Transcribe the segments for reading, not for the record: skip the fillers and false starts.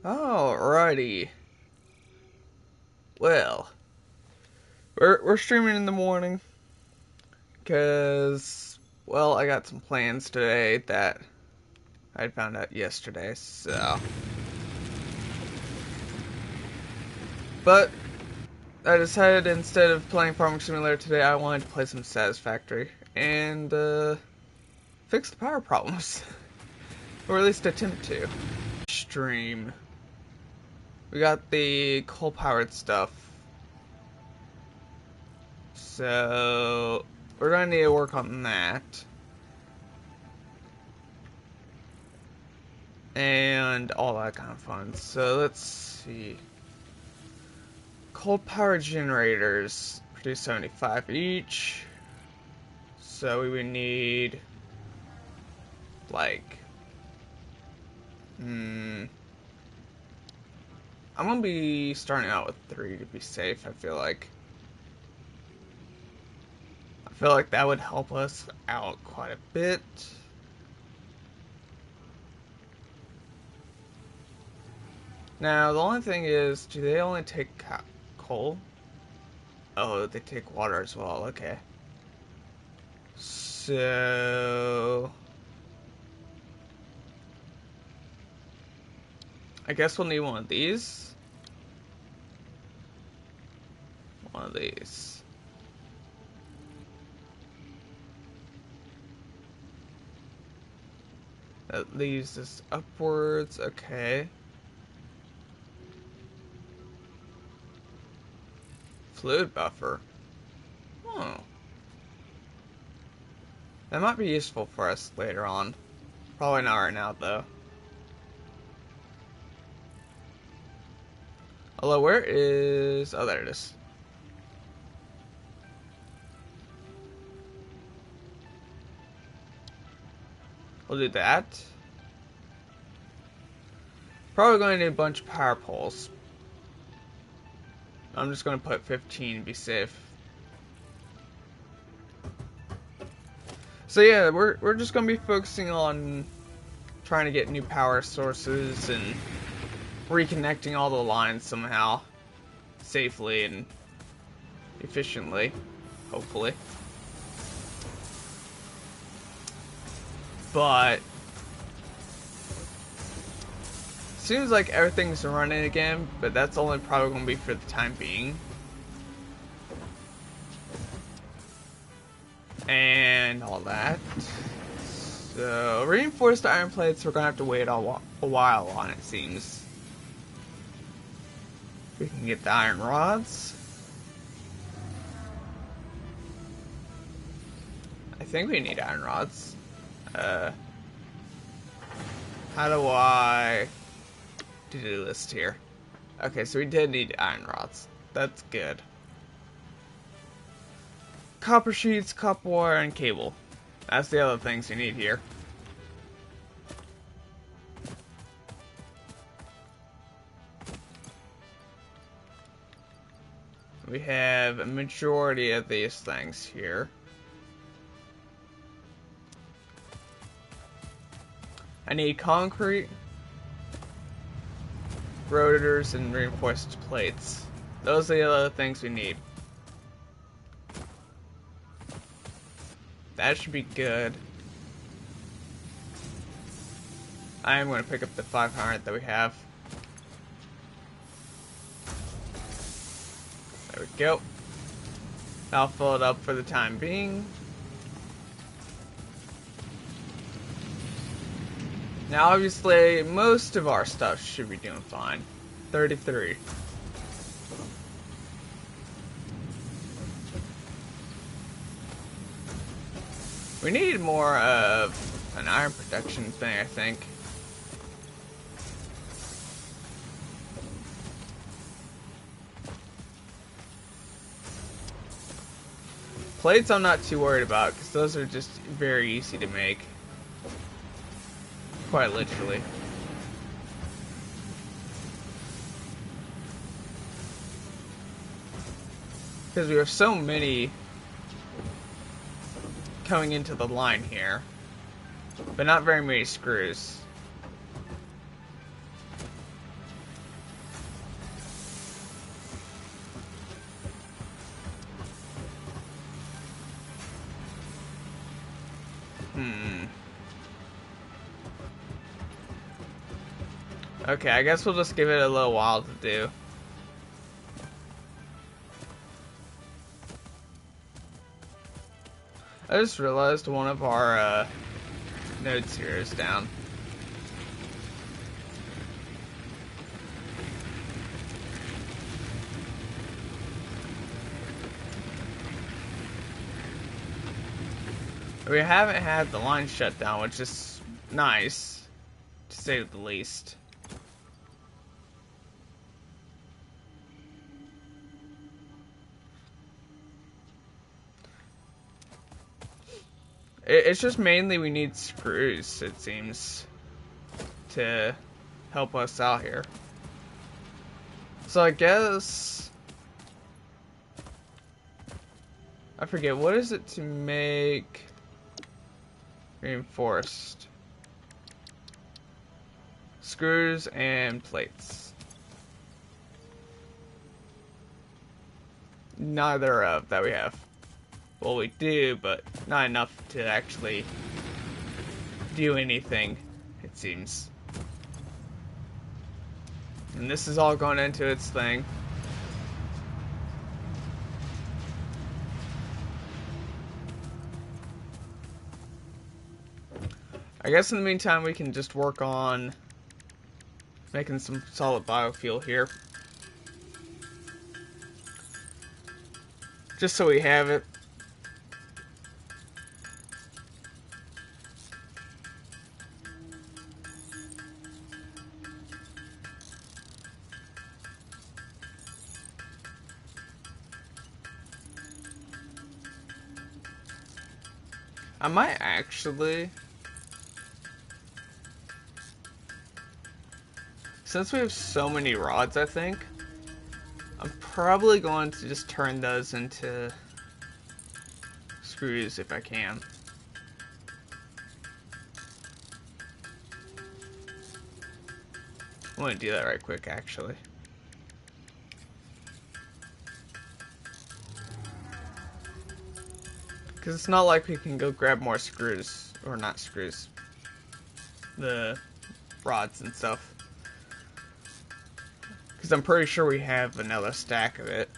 Alrighty. Well, we're streaming in the morning because, well, I got some plans today that I found out yesterday, so. But I decided instead of playing Farming Simulator today, I wanted to play some Satisfactory and fix the power problems, or at least attempt to. Stream. We got the coal-powered stuff. So, we're going to need to work on that. And all that kind of fun. So, let's see. Coal-powered generators produce 75 each. So, we would need, like, I'm going to be starting out with 3 to be safe, I feel like. I feel like that would help us out quite a bit. Now, the only thing is, do they only take coal? Oh, they take water as well, okay. So, I guess we'll need one of these. One of these. That leaves us upwards, okay. Fluid buffer. Oh. That might be useful for us later on. Probably not right now, though. Although, where is... Oh, there it is. We'll do that. Probably going to need a bunch of power poles. I'm just going to put 15 to be safe. So yeah, we're just going to be focusing on trying to get new power sources and reconnecting all the lines somehow, safely and efficiently, hopefully. But seems like everything's running again, but that's only probably going to be for the time being. And all that. So, reinforced iron plates, we're going to have to wait a while on, it seems. We can get the iron rods. I think we need iron rods. How do I do the list here? Okay, so we did need iron rods. That's good. Copper sheets, copper wire, and cable. That's the other things we need here. We have a majority of these things here. I need concrete, rotors, and reinforced plates. Those are the other things we need. That should be good. I am going to pick up the 500 that we have. There we go. I'll fill it up for the time being. Now, obviously, most of our stuff should be doing fine. 33. We need more of an iron production thing, I think. Plates I'm not too worried about, because those are just very easy to make. Quite literally. Because we have so many coming into the line here, but not very many screws. Hmm. Okay, I guess we'll just give it a little while to do. I just realized one of our nodes here is down. We haven't had the line shut down, which is nice, to say the least. It's just mainly we need screws, it seems, to help us out here. So I guess... I forget, what is it to make reinforced? Screws and plates. Neither of that we have. Well, we do, but not enough to actually do anything, it seems. And this is all going into its thing. I guess in the meantime we can just work on making some solid biofuel here. Just so we have it. I might actually... Since we have so many rods, I think, I'm probably going to just turn those into screws if I can. I'm going to do that right quick, actually. Because it's not like we can go grab more screws, or not screws, the rods and stuff. Because I'm pretty sure we have another stack of it.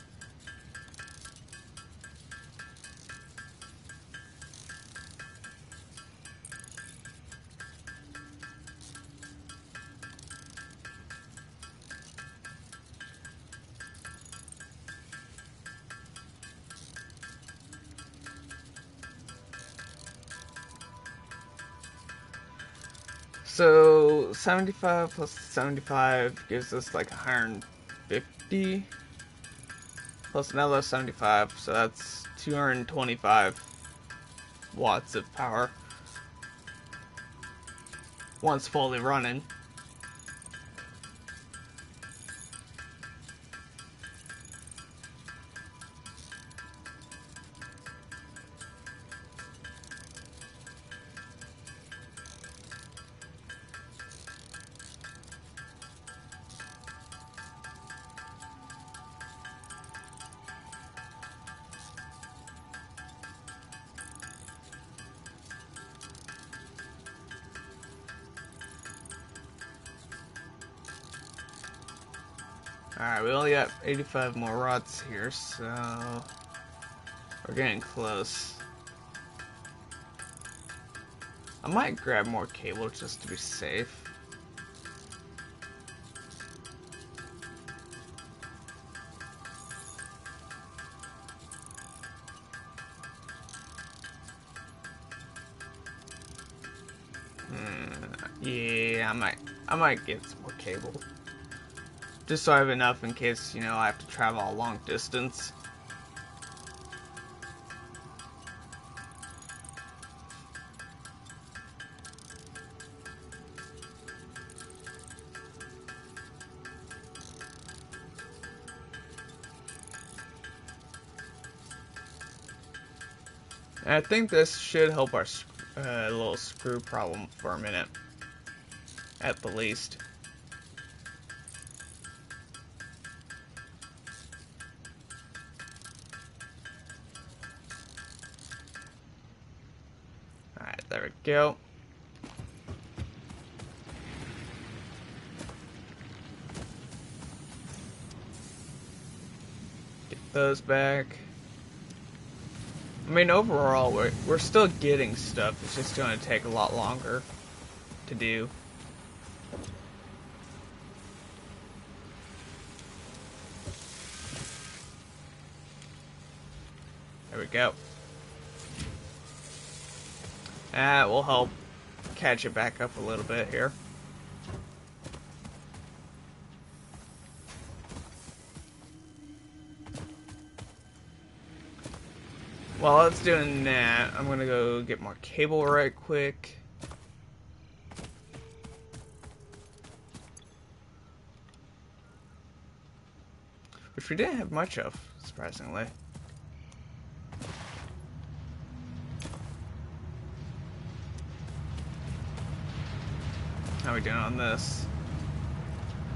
So 75 plus 75 gives us like 150 plus another 75, so that's 225 watts of power once fully running. Alright, we only got 85 more rods here, so we're getting close. I might grab more cable just to be safe. Yeah, I might get some more cable. Just so I have enough in case, you know, I have to travel a long distance. And I think this should help our little screw problem for a minute, at the least. Alright, There we go. Get those back. I mean, overall, we're still getting stuff. It's just going to take a lot longer to do. There we go. That will help catch it back up a little bit here. While it's doing that, I'm gonna go get more cable right quick. Which we didn't have much of, surprisingly. How are we doing on this?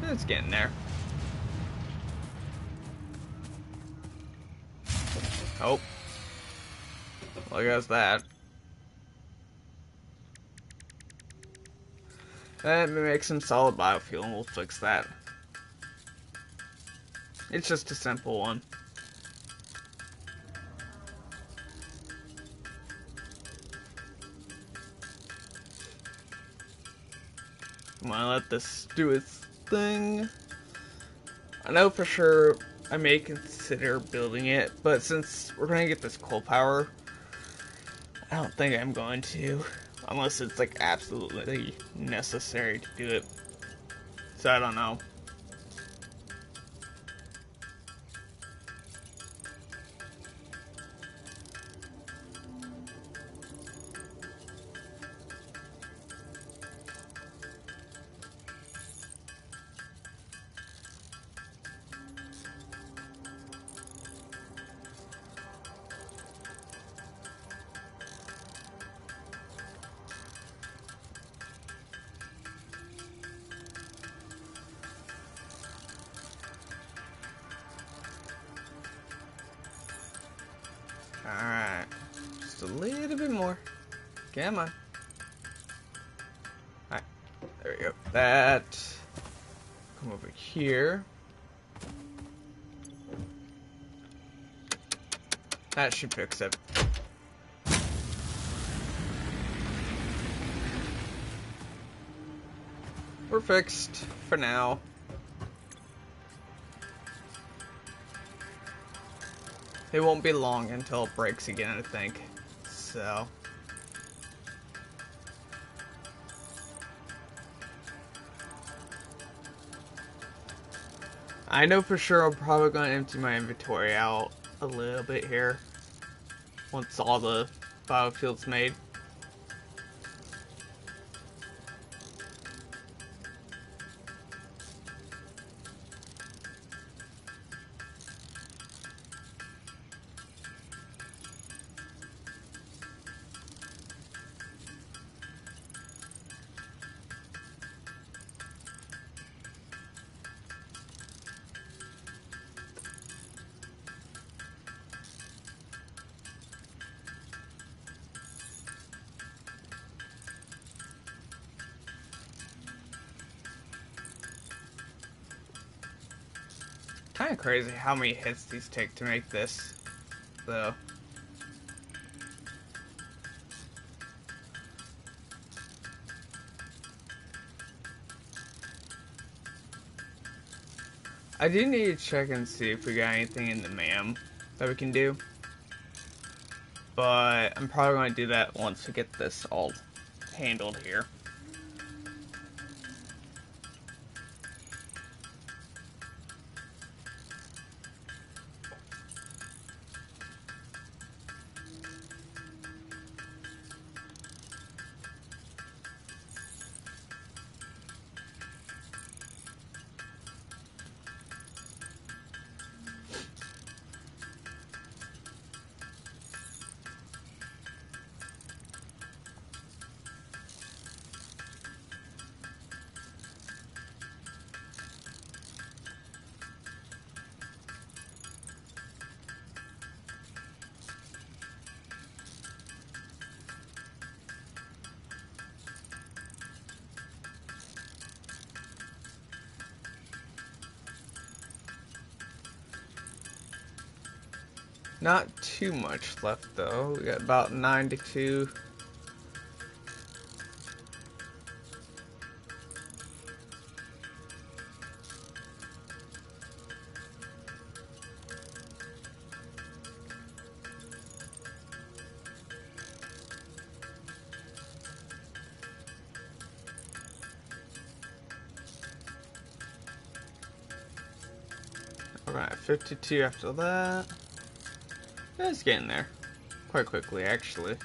It's getting there. Oh. Well, there goes that. Let me make some solid biofuel and we'll fix that. It's just a simple one. I'm gonna let this do its thing. I know for sure I may consider building it, but since we're gonna get this coal power, I don't think I'm going to. Unless it's like absolutely necessary to do it. So I don't know. Alright. Just a little bit more. Come on. Alright. There we go. That. Come over here. That should fix it. We're fixed for now. It won't be long until it breaks again, I think. So. I know for sure I'm probably going to empty my inventory out a little bit here. Once all the biofuel's made. Kind of crazy how many hits these take to make this, though. I do need to check and see if we got anything in the MAM that we can do. But I'm probably going to do that once we get this all handled here. Not too much left though. We got about 92. We're gonna have 52 after that. Yeah, it's getting there. Quite quickly, actually.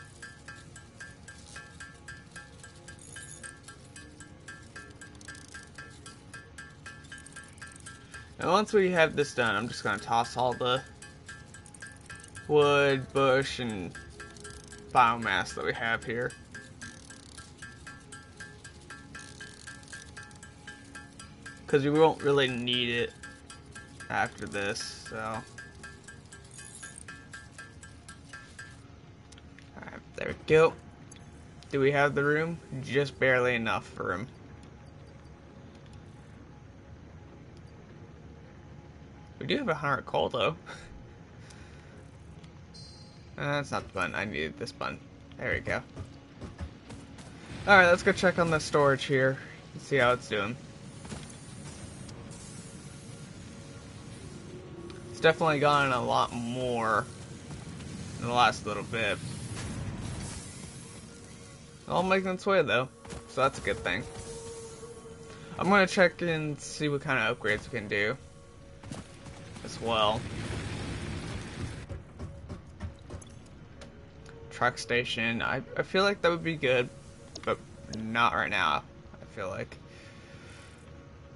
And once we have this done, I'm just gonna toss all the wood, bush, and biomass that we have here. Because we won't really need it after this, so. Alright, there we go. Do we have the room? Just barely enough room. We do have 100 coal though. That's not the button. I needed this button. There we go. Alright, let's go check on the storage here and see how it's doing. It's definitely gotten a lot more in the last little bit. All making its way though, so that's a good thing. I'm gonna check and see what kind of upgrades we can do as well. Truck station, I feel like that would be good, but not right now, I feel like.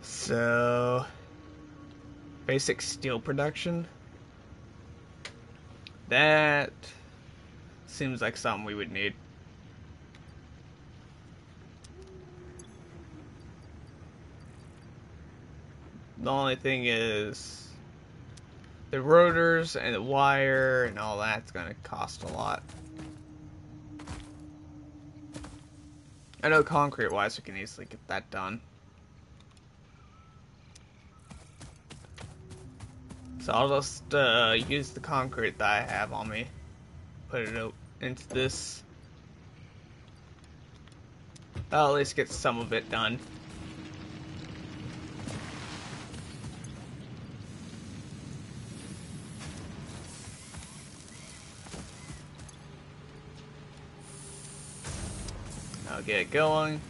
So, basic steel production. That seems like something we would need. The only thing is the rotors and the wire and all that's gonna cost a lot. I know concrete wise we can easily get that done. So I'll just use the concrete that I have on me. Put it into this. I'll at least get some of it done. I'll get it going.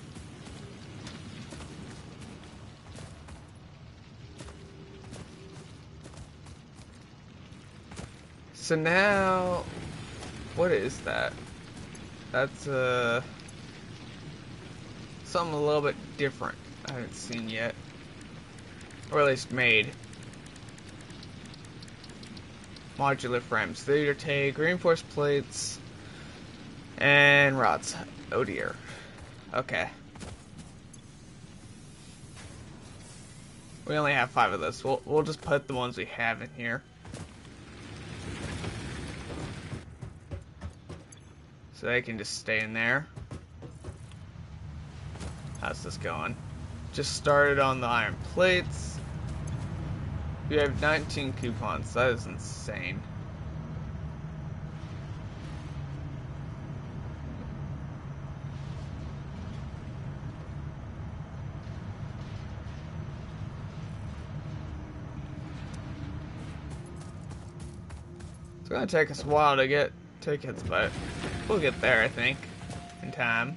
So now, what is that? That's something a little bit different I haven't seen yet. Or at least made. Modular frames. Theater take, reinforced plates, and rods. Oh dear. Okay. We only have 5 of this. We'll just put the ones we have in here. So they can just stay in there. How's this going? Just started on the iron plates. We have 19 coupons. That is insane. It's gonna take us a while to get tickets, but we'll get there, I think, in time.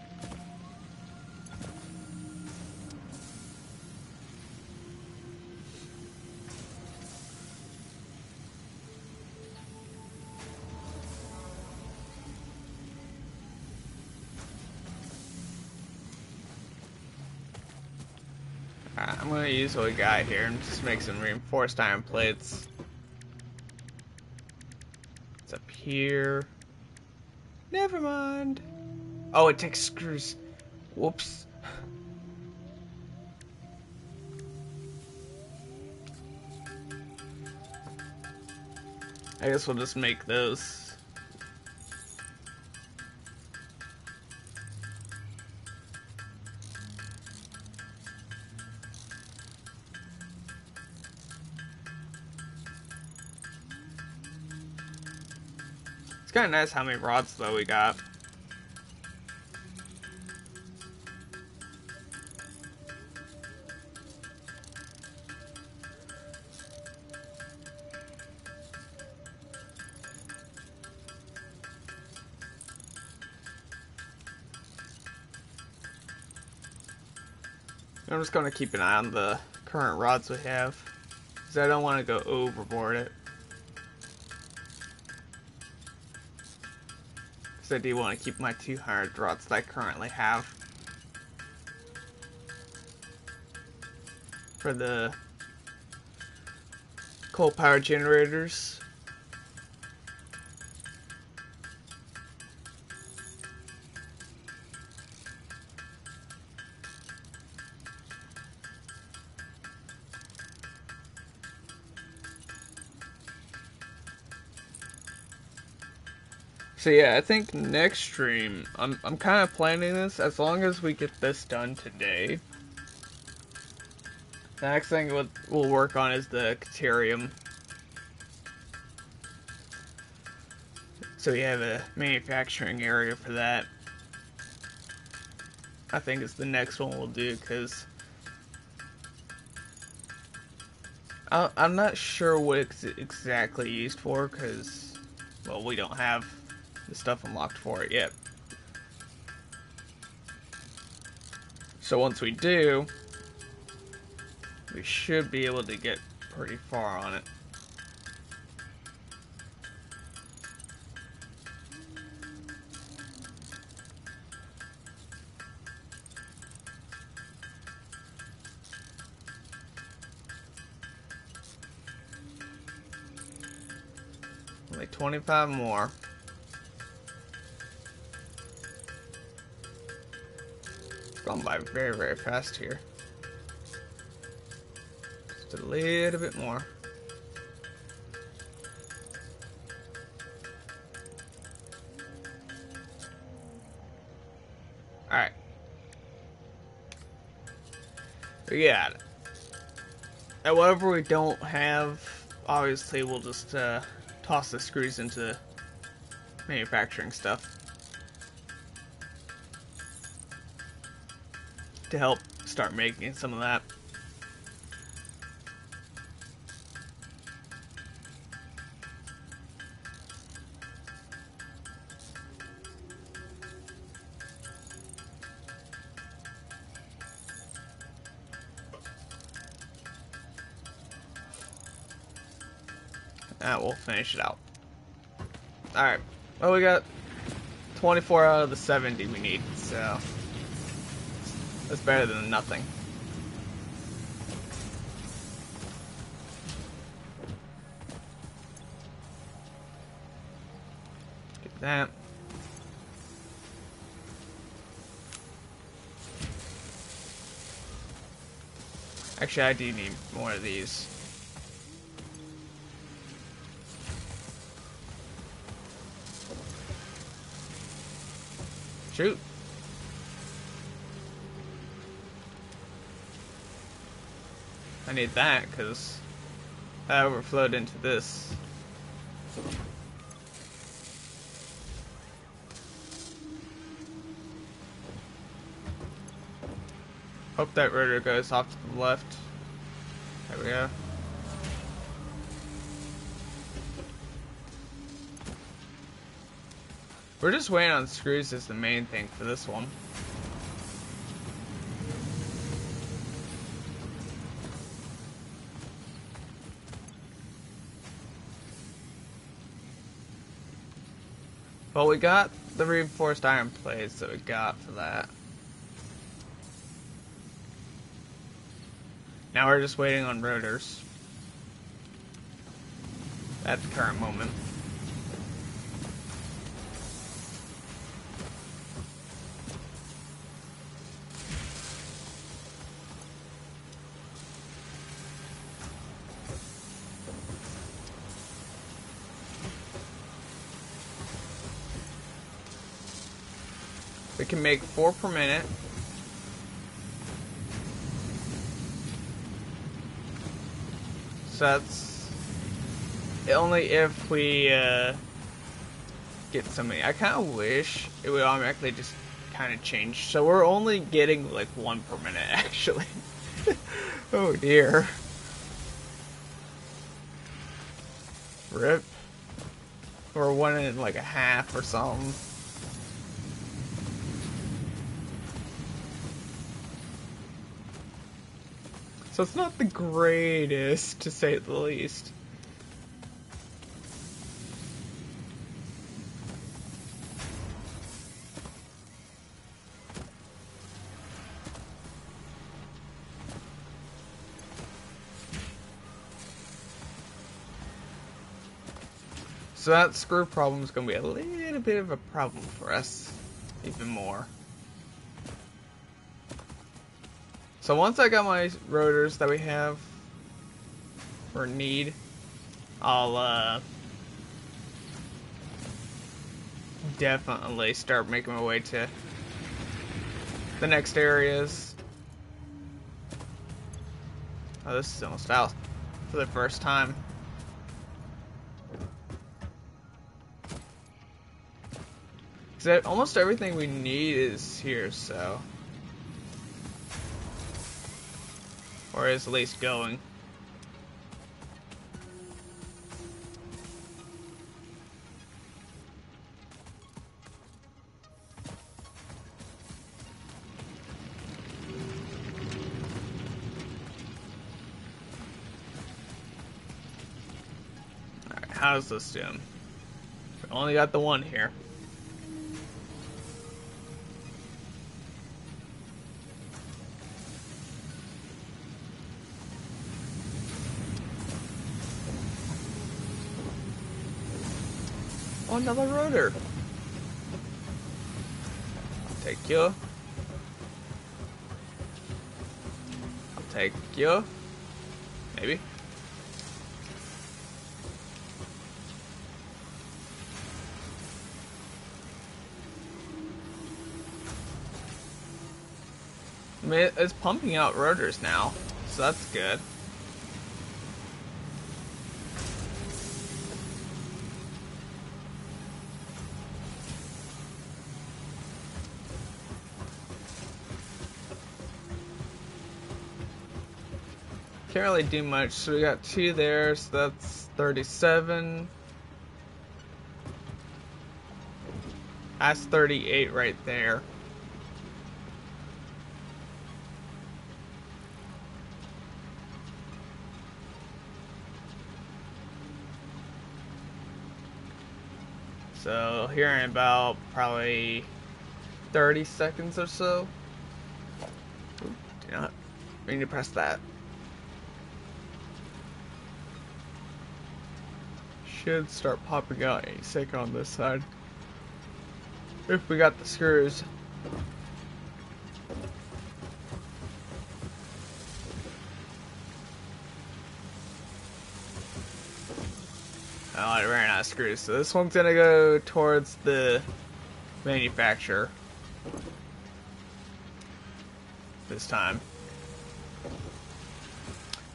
I'm gonna use what we got here and just make some reinforced iron plates. It's up here. Never mind. Oh, it takes screws. Whoops. I guess we'll just make those. It's kind of nice how many rods though we got. I'm just going to keep an eye on the current rods we have, because I don't want to go overboard it. Because I do want to keep my 200 rods that I currently have for the coal power generators. So yeah, I think next stream, I'm kind of planning this, as long as we get this done today. The next thing we'll work on is the Caterium. So we have a manufacturing area for that. I think it's the next one we'll do, because I'm not sure what it's exactly used for, because, well, we don't have the stuff unlocked for it yet. So once we do, we should be able to get pretty far on it. Only 25 more. Gone by very, very fast here. Just a little bit more. Alright. We got it. And whatever we don't have, obviously we'll just toss the screws into manufacturing stuff to help start making some of that. That will finish it out. Alright, well, we got 24 out of the 70 we need, so that's better than nothing. Get that. Actually, I do need more of these. Shoot. I need that because that overflowed into this. Hope that rotor goes off to the left. There we go. We're just waiting on screws is the main thing for this one. Well, we got the reinforced iron plates that we got for that. Now we're just waiting on rotors at the current moment. We can make 4 per minute. So that's only if we get so many. I kind of wish it would automatically just kind of change. So we're only getting like 1 per minute, actually. Oh dear. Rip. Or 1 and like a half or something. So it's not the greatest, to say the least. So that screw problem is going to be a little bit of a problem for us, even more. So once I got my rotors that we have, or need, I'll definitely start making my way to the next areas. Oh, this is almost out for the first time. Because almost everything we need is here, so. Or is at least going. Alright, how's this doing? We only got the one here. Oh, another rotor. I'll take you. I'll take you. Maybe. I mean, it's pumping out rotors now, so that's good. Can't really do much, so we got 2 there, so that's 37. That's 38 right there. So here in about probably 30 seconds or so. Ooh, do not mean to press that. Should start popping out any second on this side. If we got the screws. Oh, I ran out of screws. So this one's gonna go towards the manufacturer. This time.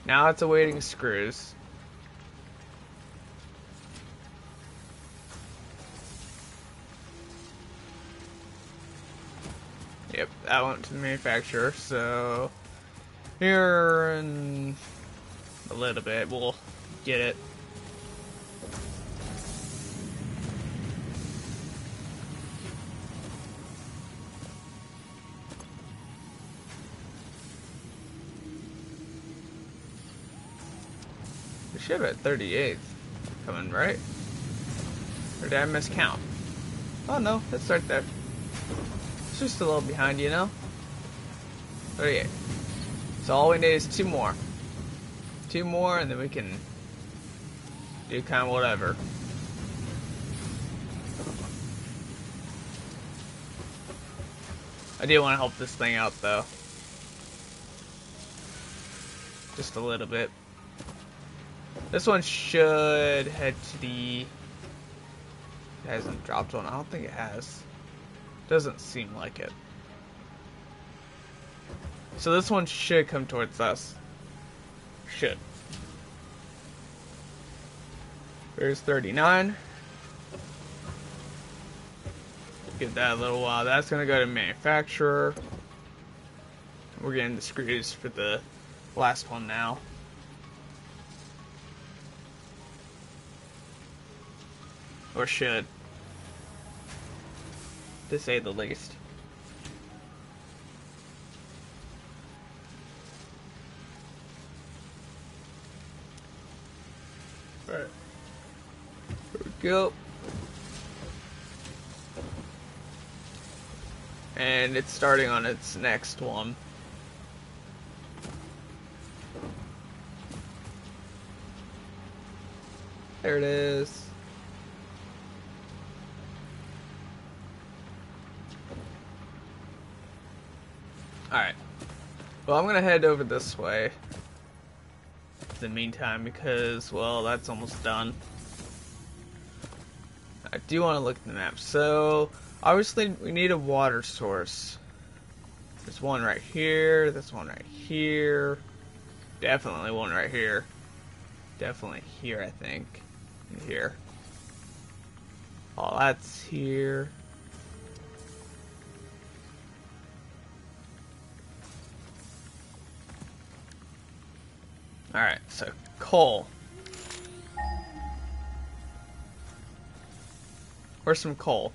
Now it's awaiting screws. Yep, that went to the manufacturer, so here in a little bit we'll get it. We should have at 38th coming, right? Or did I miscount? Oh no, it's right there. It's just a little behind, you know? 38. So all we need is 2 more. 2 more, and then we can do kind of whatever. I do want to help this thing out, though. Just a little bit. This one should head to the... It hasn't dropped one. I don't think it has. Doesn't seem like it. So this one should come towards us. Should. There's 39. Give that a little while. That's gonna go to manufacturer. We're getting the screws for the last one now. Or should. To say the least. Alright. Here we go. And it's starting on its next one. There it is. Alright. Well, I'm gonna head over this way in the meantime because, well, that's almost done. I do want to look at the map. So, obviously, we need a water source. There's one right here. There's one right here. Definitely one right here. Definitely here, I think. And here. Oh, that's here. Alright, so coal. Where's some coal?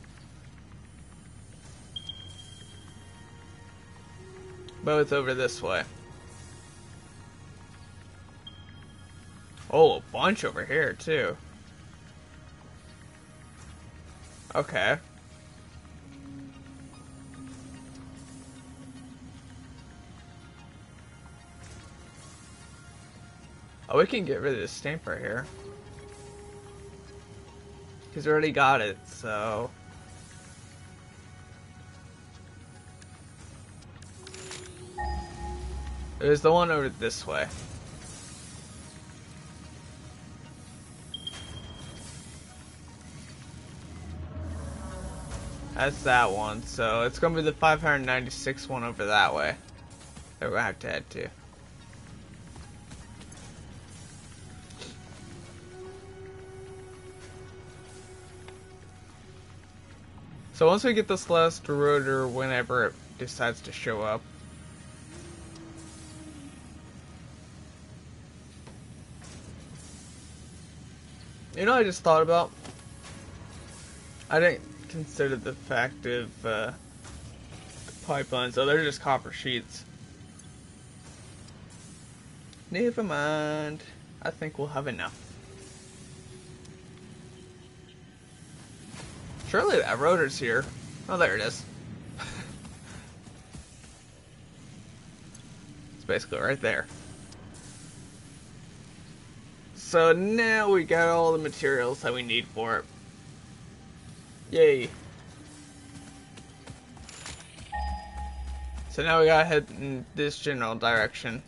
Both over this way. Oh, a bunch over here, too. Okay. Oh, we can get rid of this stamp right here. Because we already got it, so... There's the one over this way. That's that one, so it's going to be the 596 one over that way that we're going to have to head to. So once we get this last rotor, whenever it decides to show up, you know, I just thought about, I didn't consider the fact of pipelines. Oh, they're just copper sheets. Never mind. I think we'll have enough. Surely that rotor's here. Oh, there it is. It's basically right there. So now we got all the materials that we need for it. Yay. So now we gotta head in this general direction.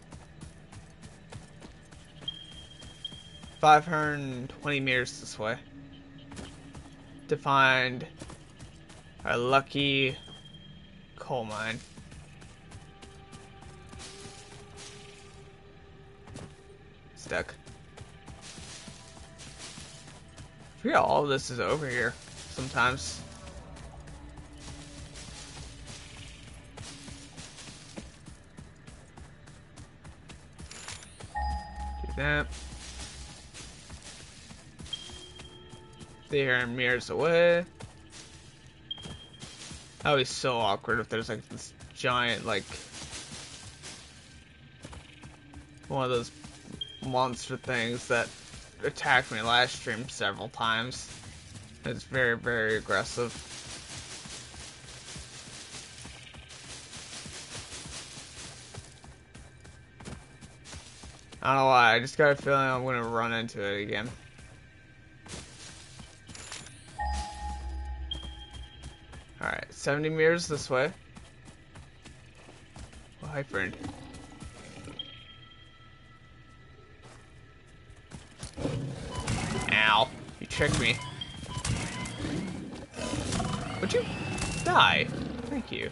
520 meters this way. To find our lucky coal mine. Stuck. I forget all of this is over here sometimes. Do that. Stay here and meters away. That would be so awkward if there's like this giant, like, one of those monster things that attacked me last stream several times. It's very, very aggressive. I don't know why, I just got a feeling I'm gonna run into it again. Alright, 70 meters this way. Oh, hi, friend. Ow. You tricked me. Would you die? Thank you.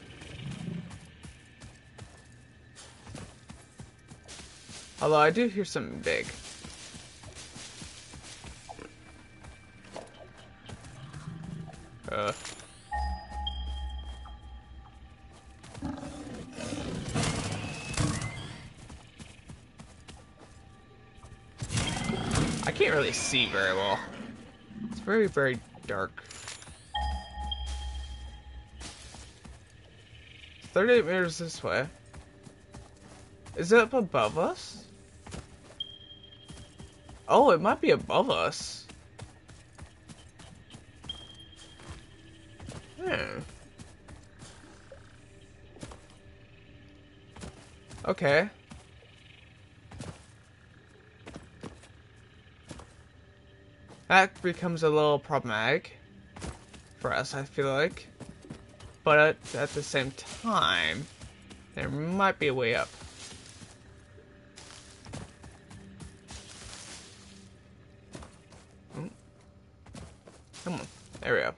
Although I do hear something big. can't really see very well. It's very, very dark. 38 meters this way. Is it up above us? Oh, it might be above us. Okay. That becomes a little problematic for us, I feel like. But at the same time, there might be a way up. Come on. There we go.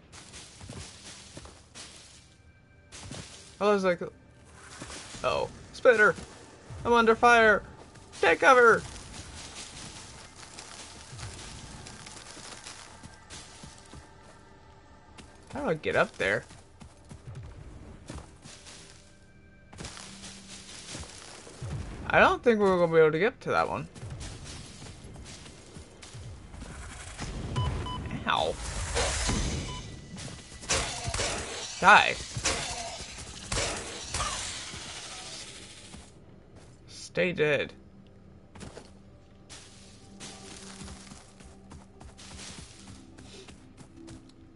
I was like, oh, spitter! I'm under fire! Take cover! How do I get up there? I don't think we're gonna be able to get to that one. Ow. Die. Stay dead.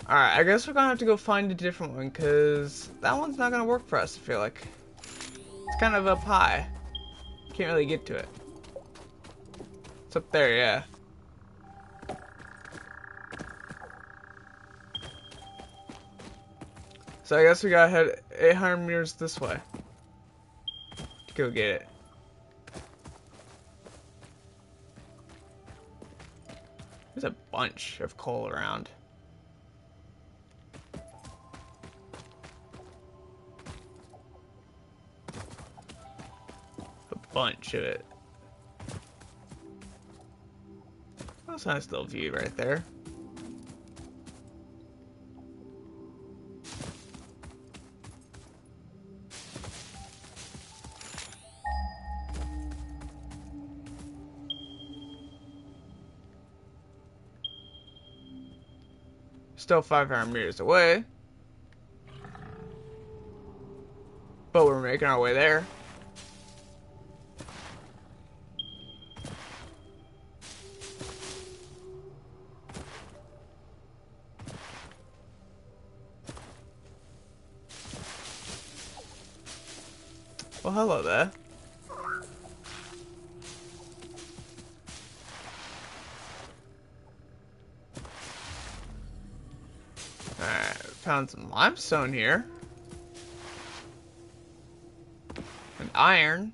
Alright, I guess we're gonna have to go find a different one, because that one's not gonna work for us, I feel like. It's kind of up high. Can't really get to it. It's up there, yeah. So I guess we gotta head 800 meters this way to go get it. There's a bunch of coal around. A bunch of it. That's a nice little view right there. Still 500 meters away, but we're making our way there. Well, hello there. Found some limestone here. And iron.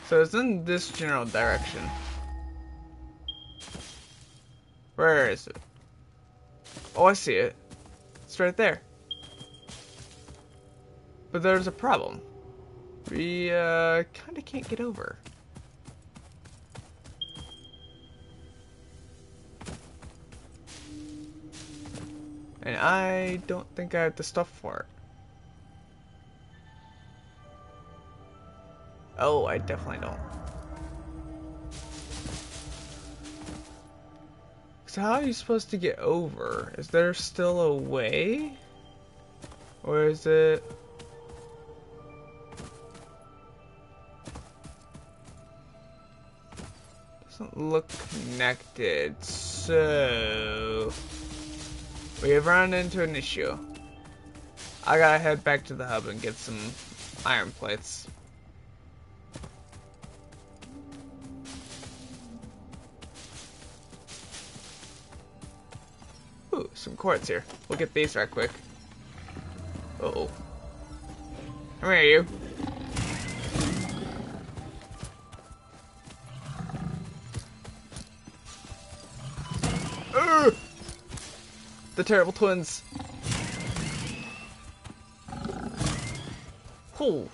So it's in this general direction. Where is it? Oh, I see it. It's right there. But there's a problem. We kinda can't get over. And I don't think I have the stuff for it. Oh, I definitely don't. So how are you supposed to get over? Is there still a way? Or is it... Doesn't look connected, so... We have run into an issue. I gotta head back to the hub and get some iron plates. Ooh, some quartz here. We'll get these right quick. Uh-oh. Come here, you. The terrible twins. Oh.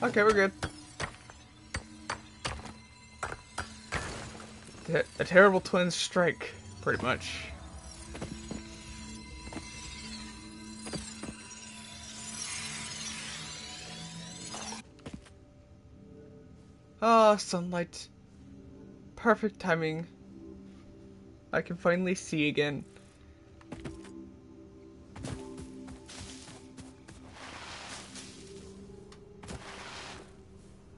Okay, we're good. A terrible twin strike, pretty much. Oh, sunlight. Perfect timing. I can finally see again.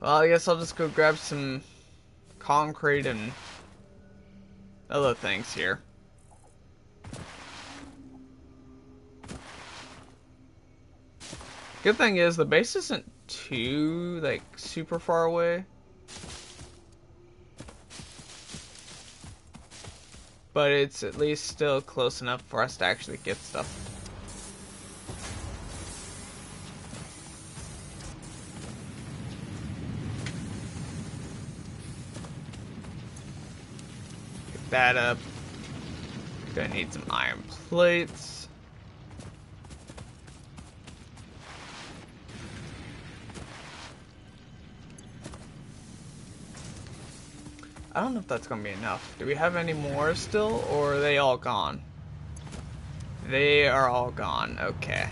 Well, I guess I'll just go grab some concrete and other things here. Good thing is the base isn't too, like, super far away. But it's at least still close enough for us to actually get stuff. Pick that up. Gonna need some iron plates. I don't know if that's gonna be enough. Do we have any more still, or are they all gone? They are all gone, okay.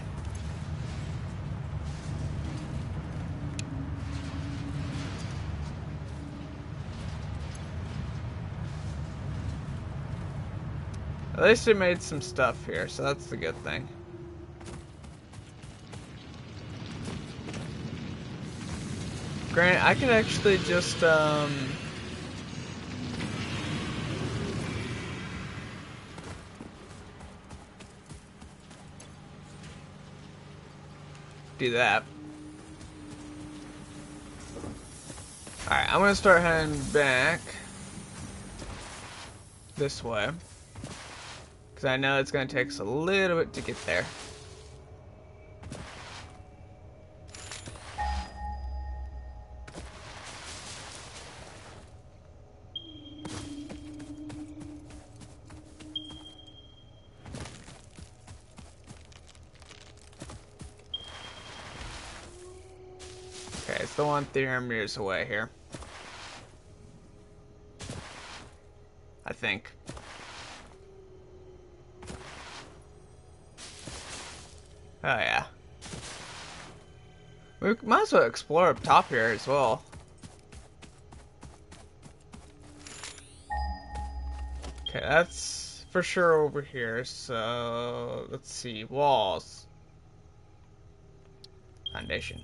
At least they made some stuff here, so that's the good thing. Granted, I could actually just, do that. Alright, I'm gonna start heading back this way. Because I know it's gonna take us a little bit to get there. Okay, it's the 1 meters away here. I think. Oh yeah. We might as well explore up top here as well. Okay, that's for sure over here. So let's see. Walls. Foundation.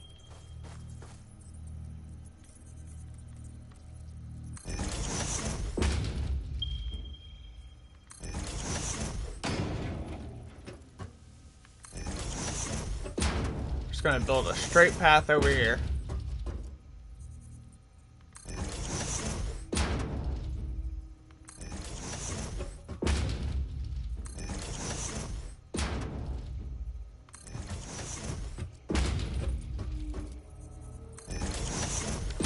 Just gonna build a straight path over here.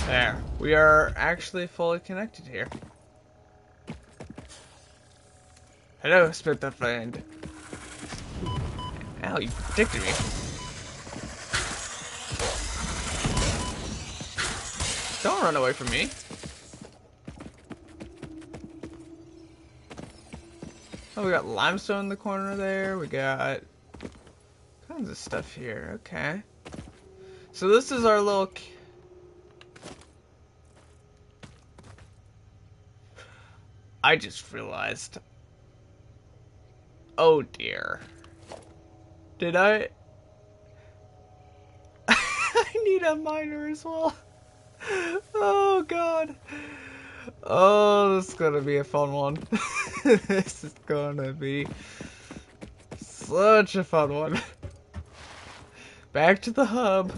There. We are actually fully connected here. Hello, Spectre friend. Ow, you predicted me. Don't run away from me. Oh, we got limestone in the corner there. We got tons of stuff here. Okay. So this is our little... I just realized. Oh dear. Did I... I need a miner as well. Oh god. Oh, this is gonna be a fun one. This is gonna be such a fun one. Back to the hub.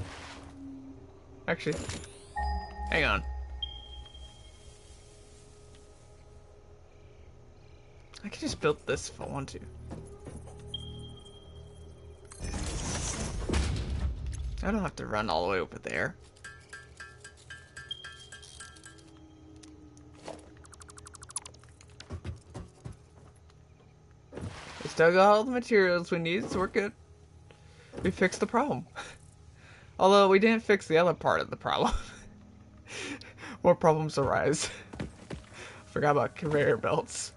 Actually, hang on. I can just build this if I want to. I don't have to run all the way over there. We still got all the materials we need, so we're good. We fixed the problem. Although we didn't fix the other part of the problem. More problems arise. Forgot about conveyor belts.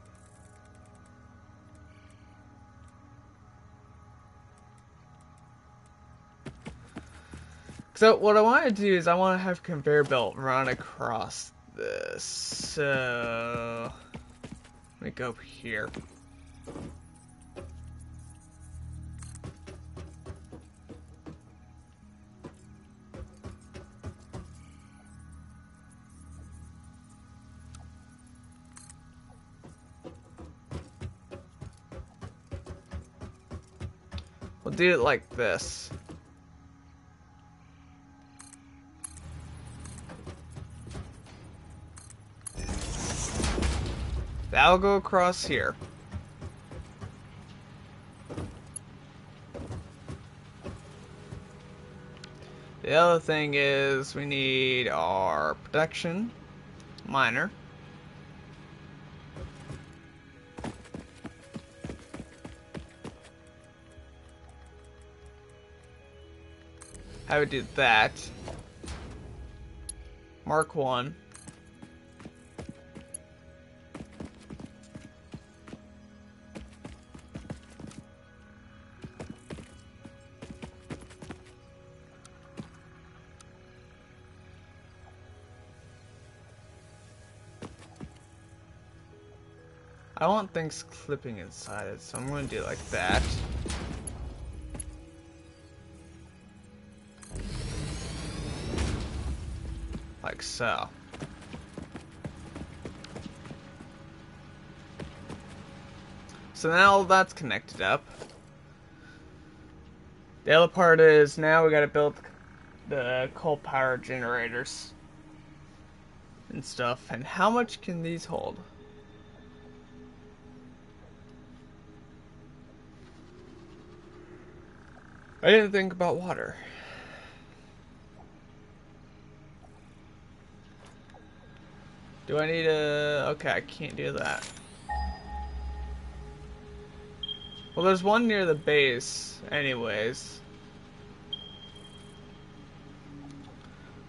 So what I want to do is I want to have conveyor belt run across this. So let me go up here. We'll do it like this. That'll go across here. The other thing is we need our production miner. I would do that. Mark 1. I want things clipping inside it, so I'm going to do it like that. Like so. So now that's connected up. The other part is now we gotta build the coal power generators and stuff. And how much can these hold? I didn't think about water. Do I need a... Okay, I can't do that. Well, there's one near the base, anyways.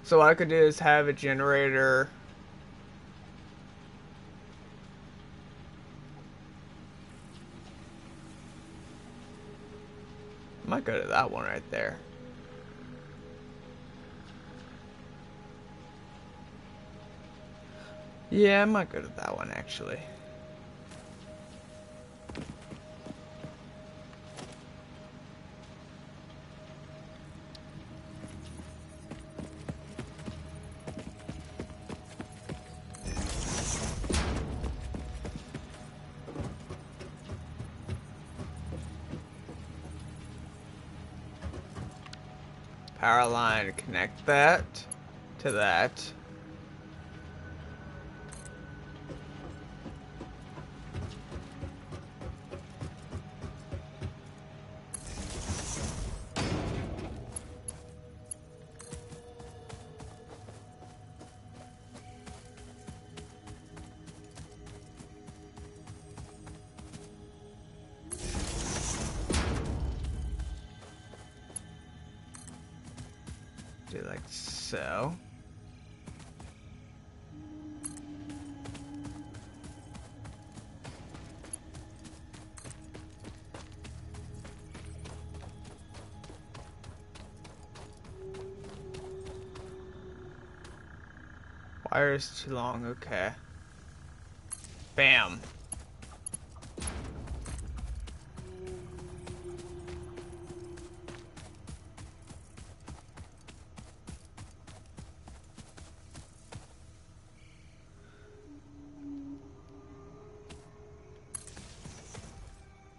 So what I could do is have a generator... I might go to that one right there. Yeah, I might go to that one actually. Power line, connect that to that. Do like so. Wire is too long, okay. Bam.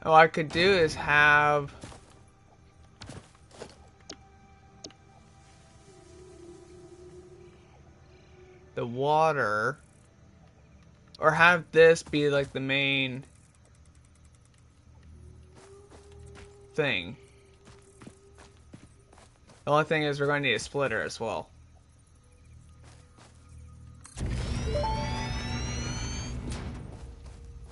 What I could do is have the water, or have this be like the main thing. The only thing is we're going to need a splitter as well.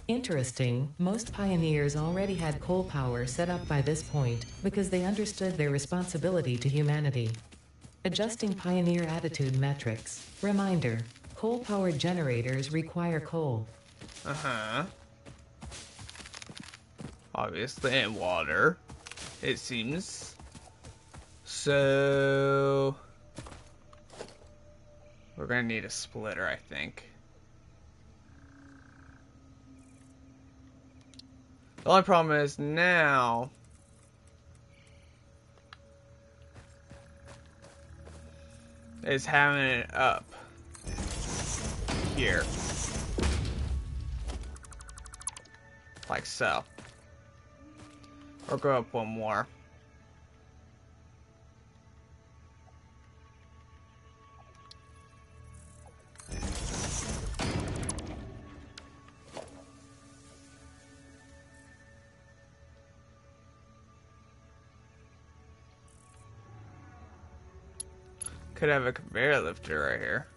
Interesting, most pioneers already had coal power set up by this point because they understood their responsibility to humanity. Adjusting pioneer attitude metrics. Reminder, coal-powered generators require coal. Uh-huh. Obviously, and water, it seems. So... We're gonna need a splitter, I think. The only problem is now is having it up here. Like so. Or go up one more. Could have a conveyor lifter right here.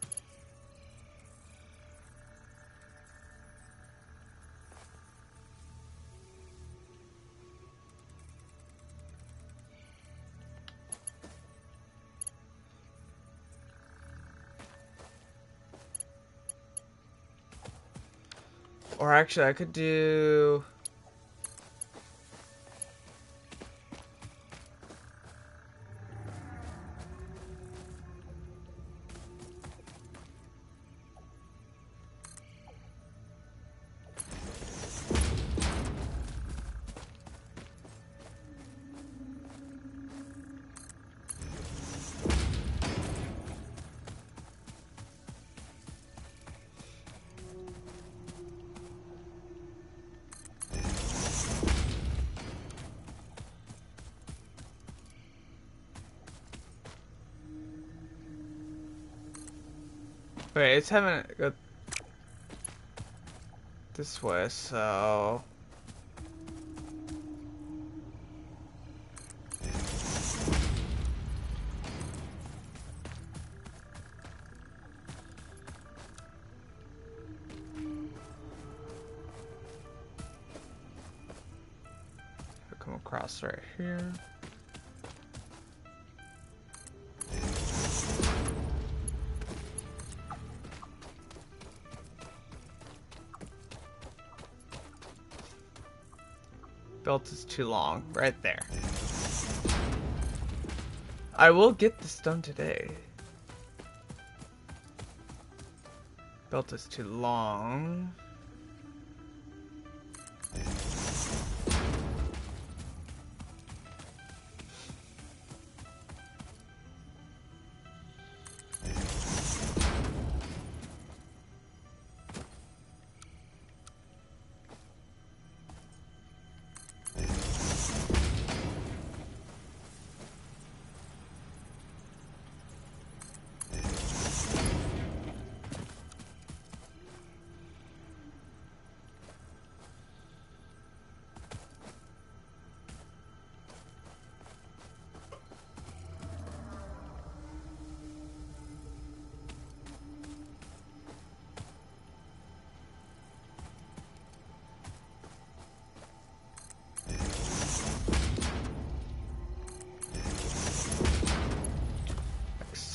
Or actually, I could do... Wait, it's having it go this way, so... Come across right here. Belt is too long, right there. I will get this done today. Belt is too long.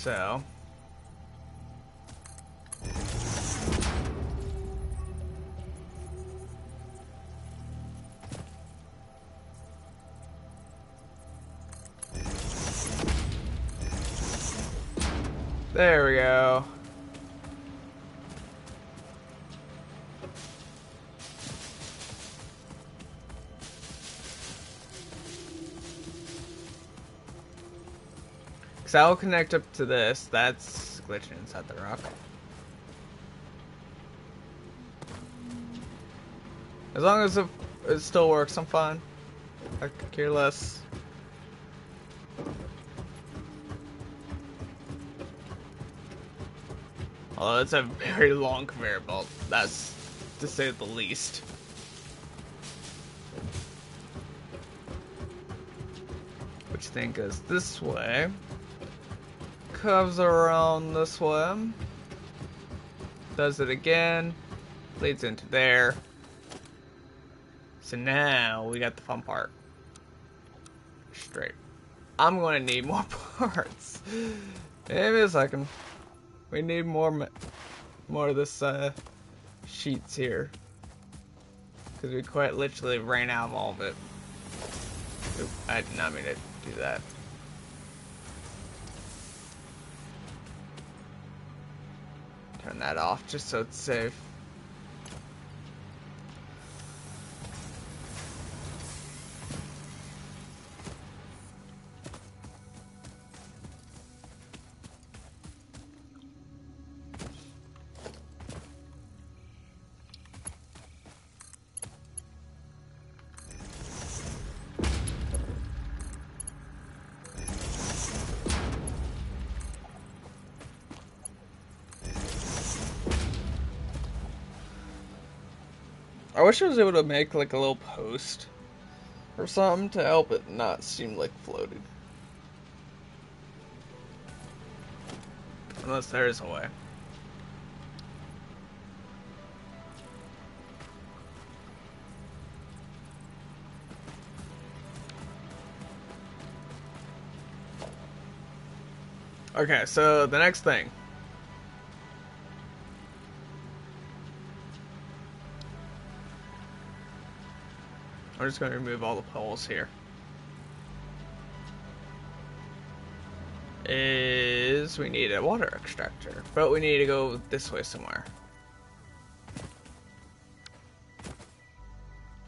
So there we go. Because I'll connect up to this. That's glitching inside the rock. As long as it still works, I'm fine. I could care less. Although it's a very long conveyor belt. That's to say the least. Which thing goes this way. Curves around this way. Does it again. Leads into there. So now we got the fun part. Straight. I'm gonna need more parts. Give me a second. We need more of this sheets here. Because we quite literally ran out of all of it. Oop, I did not mean to do that. turn that off just so it's safe. I wish I was able to make like a little post or something to help it not seem like floating. Unless there is a way. Okay, so the next thing. I'm just going to remove all the poles here. Is we need a water extractor, but we need to go this way somewhere.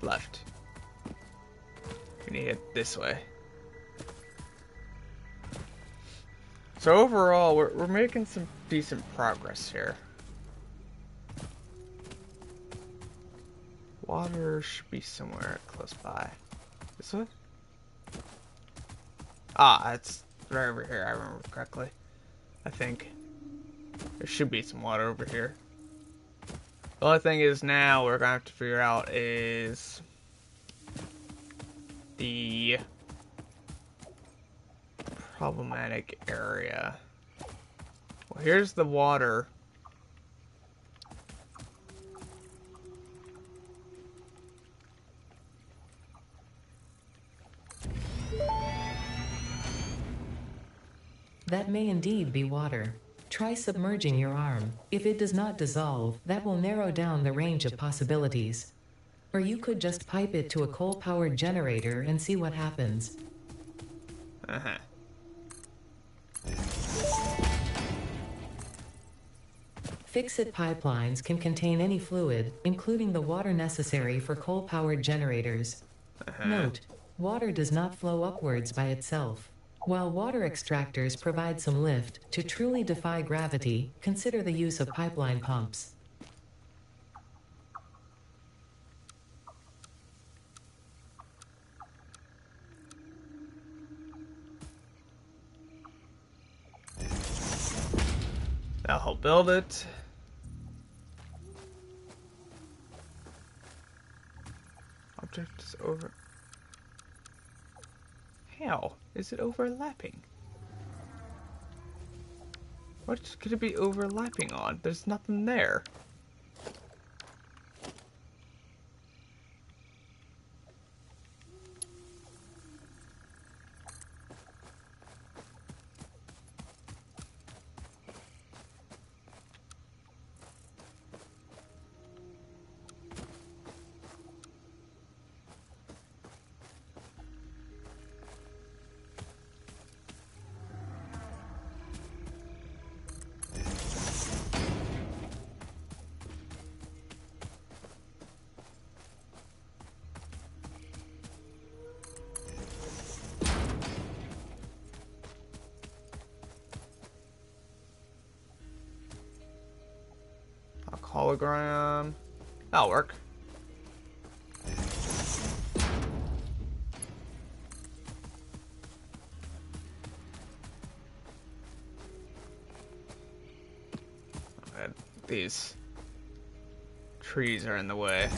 Left. We need it this way. So overall, we're making some decent progress here. Water should be somewhere close by. This way? Ah, it's right over here, I remember correctly. I think. There should be some water over here. The only thing is now we're gonna have to figure out is the problematic area. Well, here's the water. That may indeed be water. Try submerging your arm. If it does not dissolve, that will narrow down the range of possibilities. Or you could just pipe it to a coal-powered generator and see what happens. Uh-huh. Fix-it pipelines can contain any fluid, including the water necessary for coal-powered generators. Note, water does not flow upwards by itself. While water extractors provide some lift, to truly defy gravity, consider the use of pipeline pumps. That'll help build it. Object is over. How is it overlapping? What could it be overlapping on? There's nothing there. Hologram. That'll work. These trees are in the way.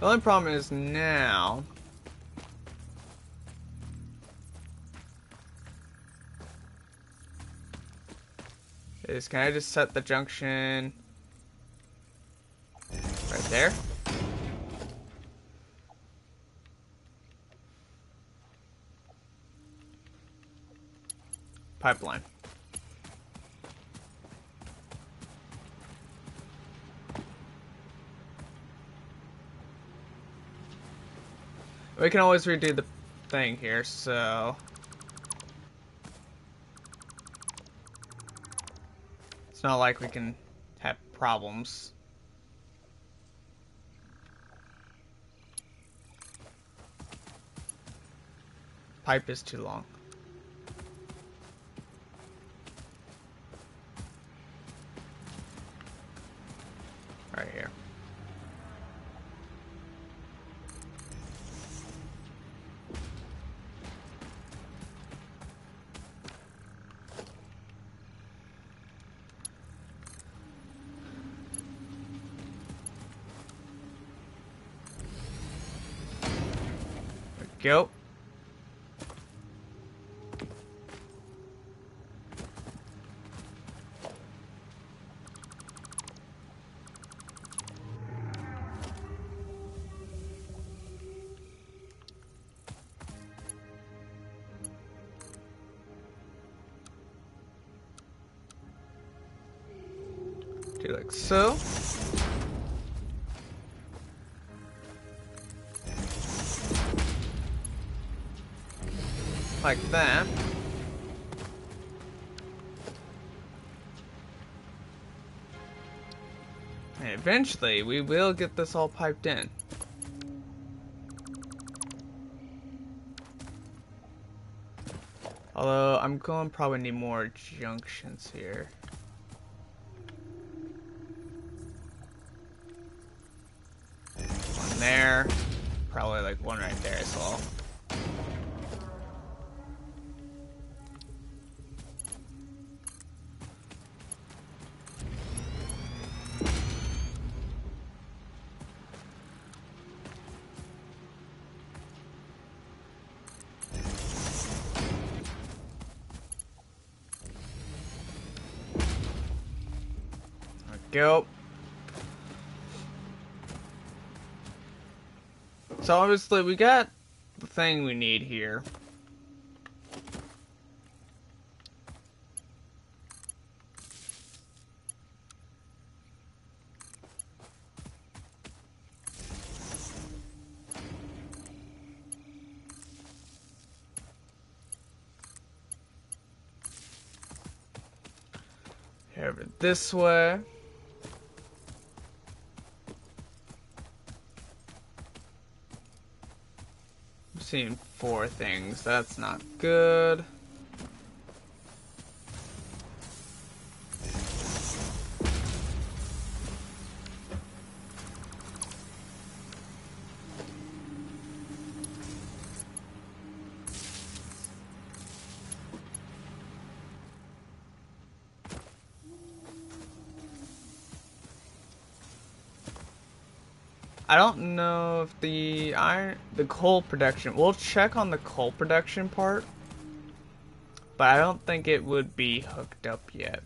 only problem is now is, can I just set the junction right there? Pipeline. We can always redo the thing here, so it's not like we can have problems. Pipe is too long. Right here. There we go. Do like so. Like that. And eventually we will get this all piped in. Although I'm going to probably need more junctions here. One there. Probably like one right there as well. Go. So obviously we got the thing we need here. Over this way. I'm seeing 4 things. That's not good. I don't know if the coal production, we'll check on the coal production part, but I don't think it would be hooked up yet.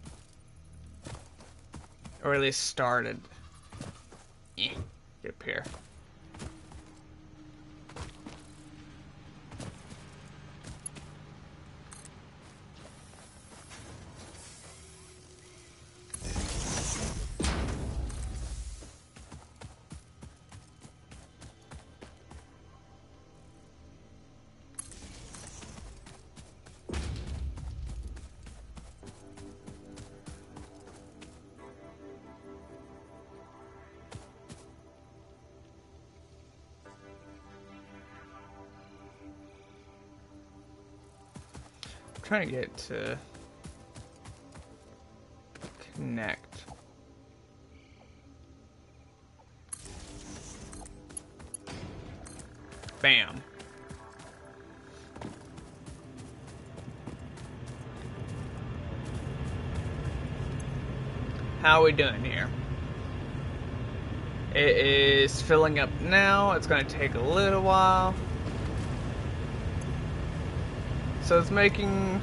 Or at least started. Get up here. Trying to get to connect. Bam. How are we doing here? It is filling up now. It's going to take a little while. So it's making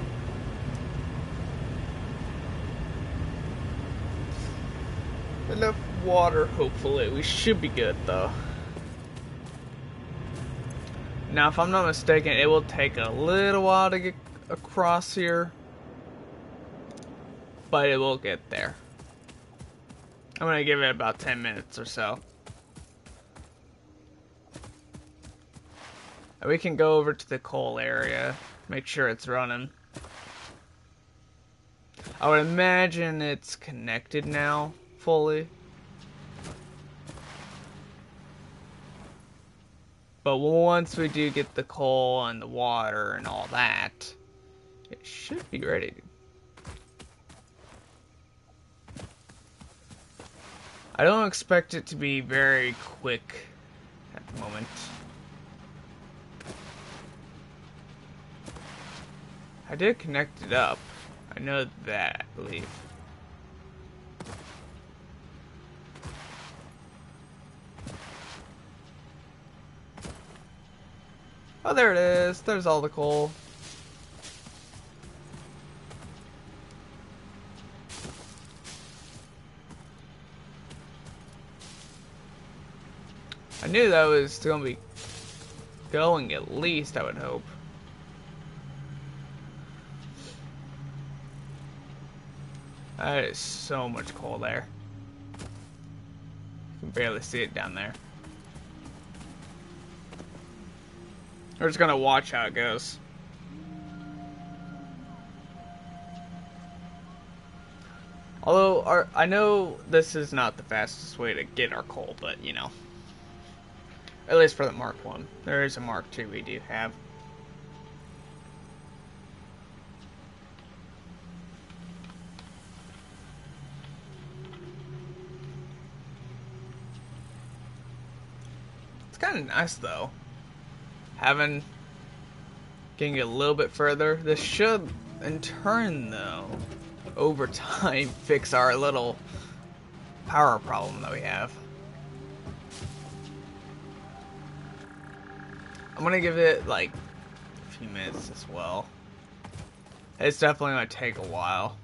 enough water, hopefully. We should be good, though. Now, if I'm not mistaken, it will take a little while to get across here. But it will get there. I'm going to give it about 10 minutes or so. And we can go over to the coal area. Make sure it's running. I would imagine it's connected now, fully. But once we do get the coal and the water and all that, it should be ready. I don't expect it to be very quick at the moment. I did connect it up. I know that, I believe. Oh, there it is. There's all the coal. I knew that was going to be going at least, I would hope. That is so much coal there. You can barely see it down there. We're just gonna watch how it goes. Although, I know this is not the fastest way to get our coal, but, you know. At least for the Mark 1. There is a Mark 2 we do have. It's kind of nice, though. Getting it a little bit further. This should, in turn, though, over time, fix our little power problem that we have. I'm gonna give it like a few minutes as well. It's definitely gonna take a while.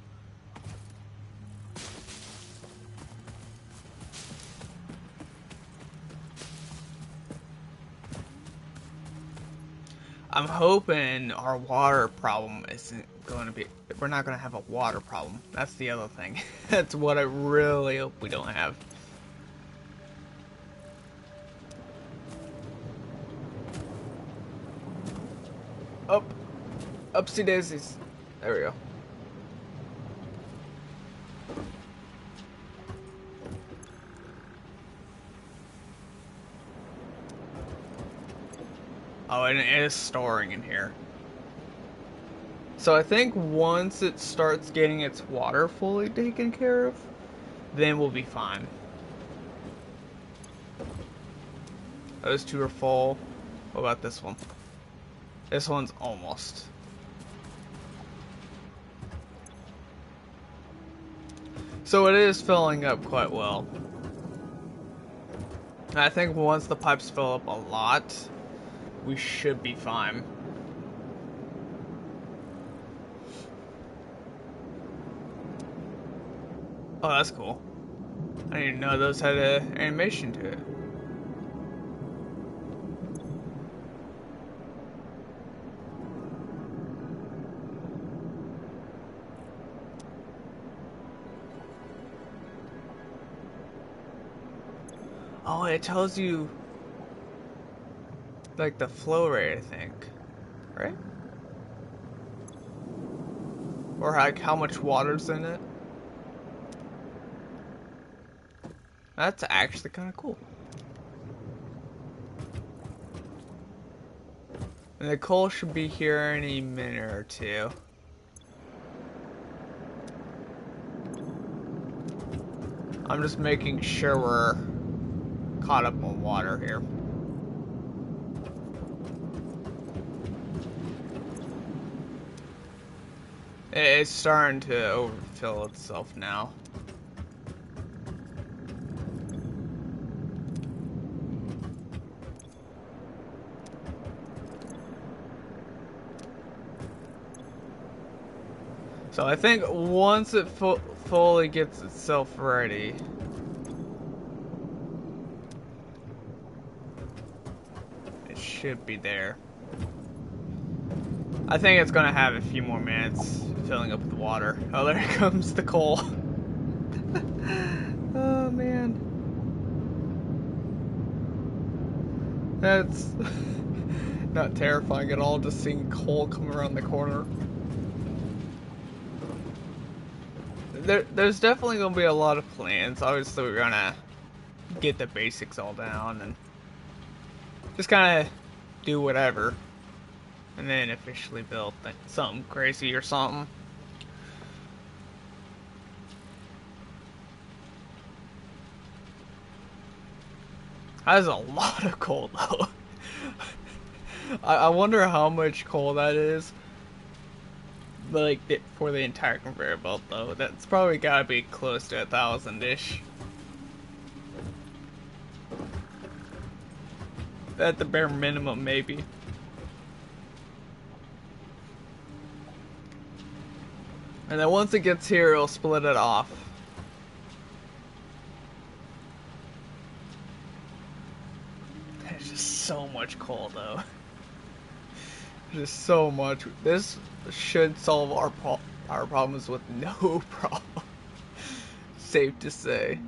I'm hoping our water problem isn't going to be... We're not going to have a water problem. That's the other thing. That's what I really hope we don't have. Up. Upsy daisies. There we go. Oh, and it is storing in here. So I think once it starts getting its water fully taken care of, then we'll be fine. Those two are full. What about this one? This one's almost. So it is filling up quite well. I think once the pipes fill up a lot, we should be fine. Oh, that's cool. I didn't know those had an animation to it. Oh, it tells you like the flow rate, I think, right? Or like how much water's in it. That's actually kind of cool. And the coal should be here in a minute or two. I'm just making sure we're caught up on water here. It's starting to overfill itself now. So I think once it fully gets itself ready, it should be there. I think it's gonna have a few more minutes filling up with water. Oh, there comes the coal. Oh man, that's not terrifying at all. Just seeing coal come around the corner. There's definitely gonna be a lot of plans. Obviously, we're gonna get the basics all down and just kind of do whatever, and then officially build something crazy or something. That is a lot of coal, though. I wonder how much coal that is. But like for the entire conveyor belt, though, that's probably gotta be close to 1,000-ish. At the bare minimum, maybe. And then once it gets here, it'll split it off. There's just so much coal, though. Just so much. This should solve our problems with no problem. Safe to say.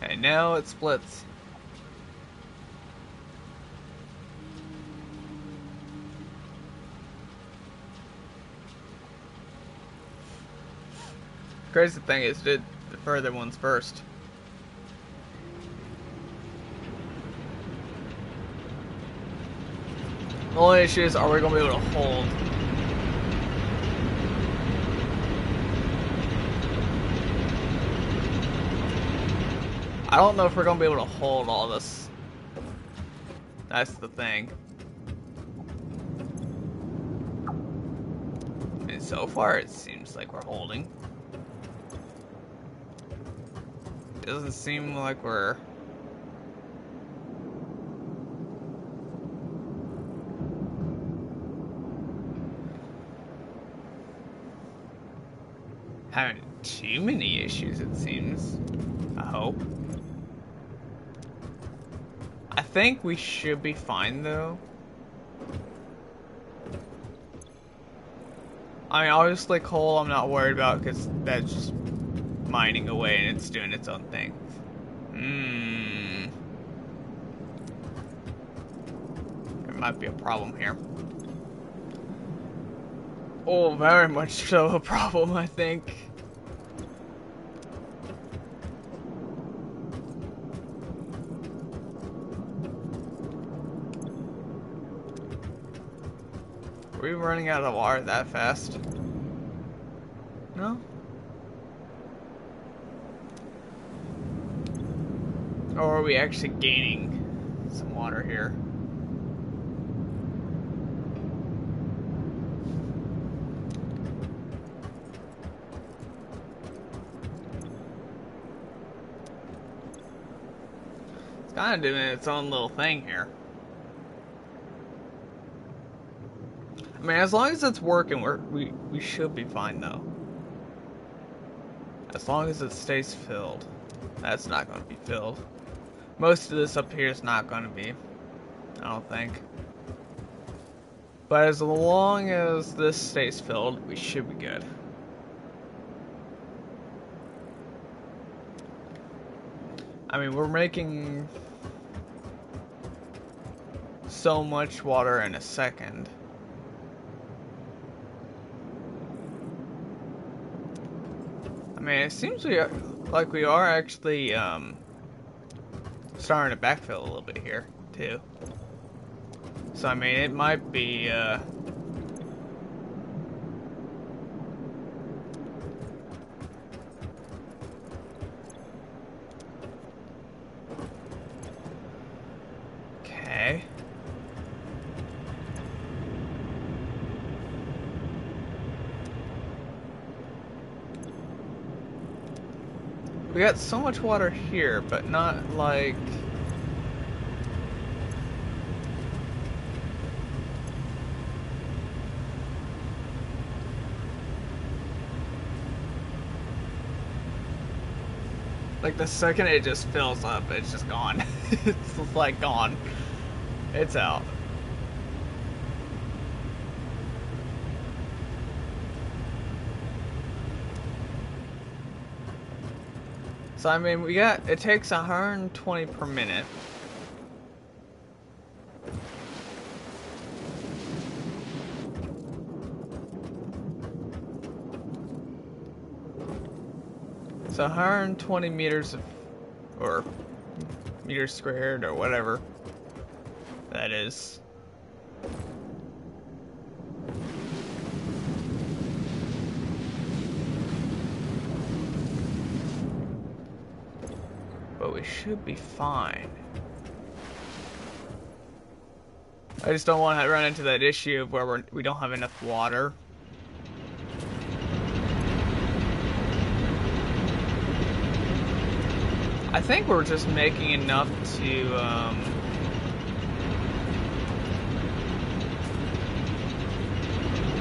And now it splits. Crazy thing is, did the further ones first. The only issue is, are we going to be able to hold? I don't know if we're going to be able to hold all this. That's the thing. And so far, it seems like we're holding. Doesn't seem like we're... having too many issues, it seems. I hope. I think we should be fine, though. I mean, obviously coal I'm not worried about, because that's just mining away and it's doing its own thing. There might be a problem here. Oh, very much so a problem, I think. Are we running out of water that fast? No? Or are we actually gaining some water here? It's kind of doing its own little thing here. I mean, as long as it's working, we should be fine, though. As long as it stays filled. That's not going to be filled. Most of this up here is not going to be. I don't think. But as long as this stays filled, we should be good. I mean, we're making so much water in a second. I mean, it seems like we are actually starting to backfill a little bit here, too. So, I mean, it might be okay. We got so much water here, but not like... Like the second it just fills up, it's just gone. It's like gone. It's out. So I mean, it takes 120 per minute. So 120 meters of, or meters squared, or whatever that is. But we should be fine. I just don't want to run into that issue of where we don't have enough water. I think we're just making enough to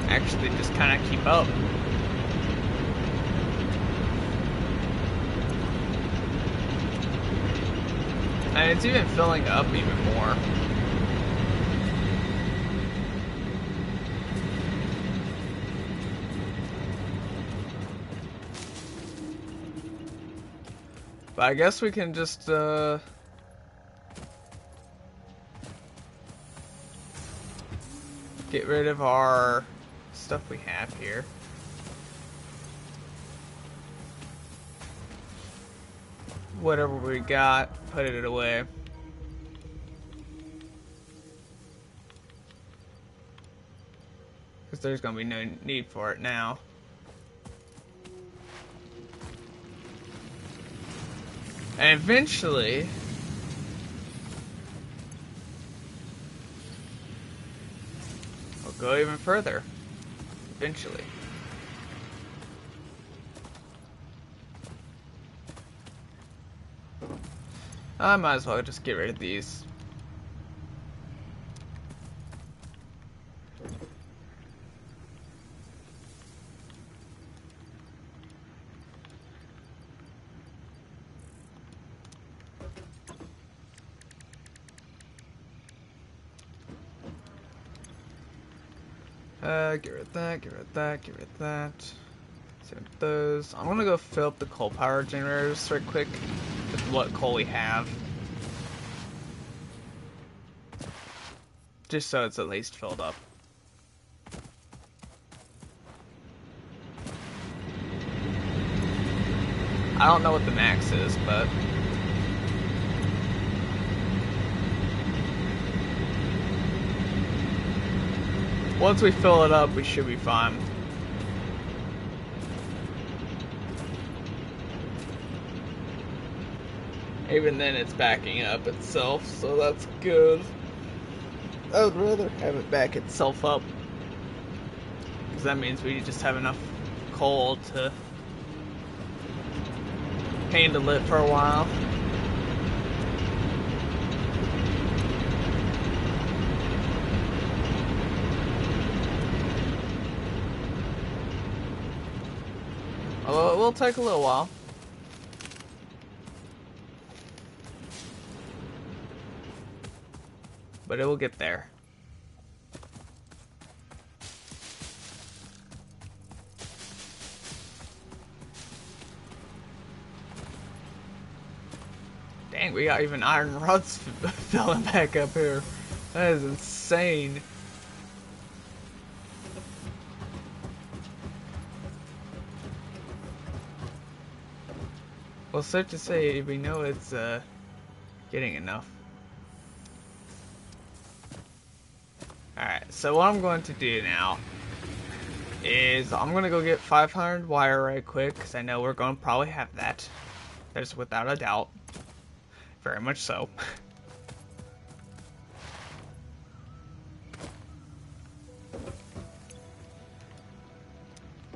actually just kind of keep up. And it's even filling up even more. But I guess we can just get rid of our stuff we have here. Whatever we got, put it away. Because there's going to be no need for it now. And eventually, we'll go even further. Eventually. I might as well just get rid of these. Get rid of that, get rid of that, get rid of that. Same with those. I'm gonna go fill up the coal power generators right quick with what coal we have. Just so it's at least filled up. I don't know what the max is, but once we fill it up, we should be fine. Even then, it's backing up itself, so that's good. I would rather have it back itself up, because that means we just have enough coal to handle it for a while. Although it will take a little while. But it will get there. Dang, we got even iron rods filling back up here. That is insane. Well, safe to say, we know it's getting enough. Alright, so what I'm going to do now is I'm going to go get 500 wire right quick, because I know we're going to probably have that. There's without a doubt. Very much so.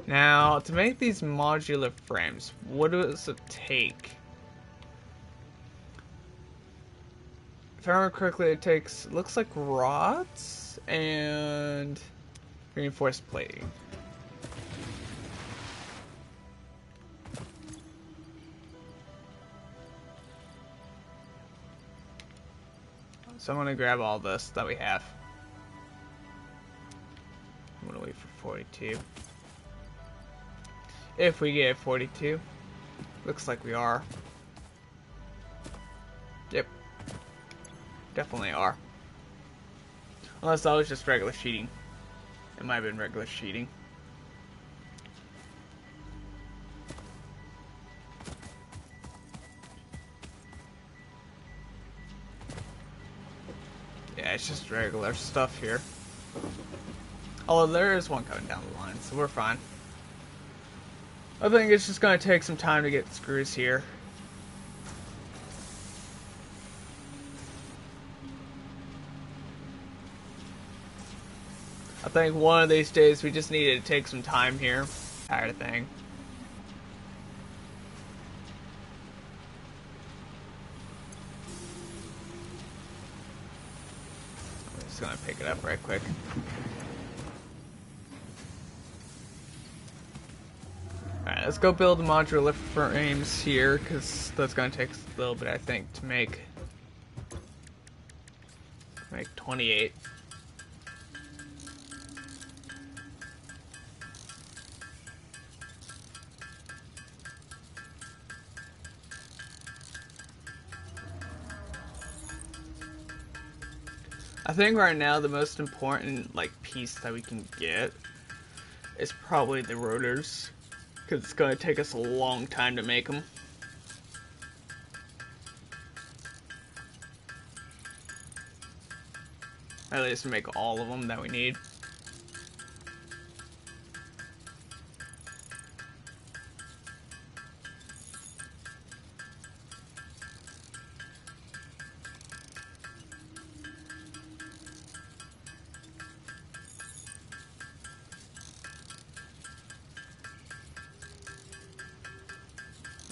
Now, to make these modular frames, what does it take? If I remember correctly, it takes, looks like rods and reinforced plating. So I'm gonna grab all this that we have. I'm gonna wait for 42. If we get 42. Looks like we are. Yep. Definitely are. Unless that was just regular cheating. It might have been regular cheating. Yeah, it's just regular stuff here. Although there is one coming down the line, so we're fine. I think it's just going to take some time to get screws here. I think one of these days we just needed to take some time here. Kind of thing. I'm just going to pick it up right quick. Alright, let's go build the modular lift frames here, because that's going to take a little bit, I think, to make 28. I think right now the most important piece that we can get is probably the rotors, because it's going to take us a long time to make them. At least make all of them that we need.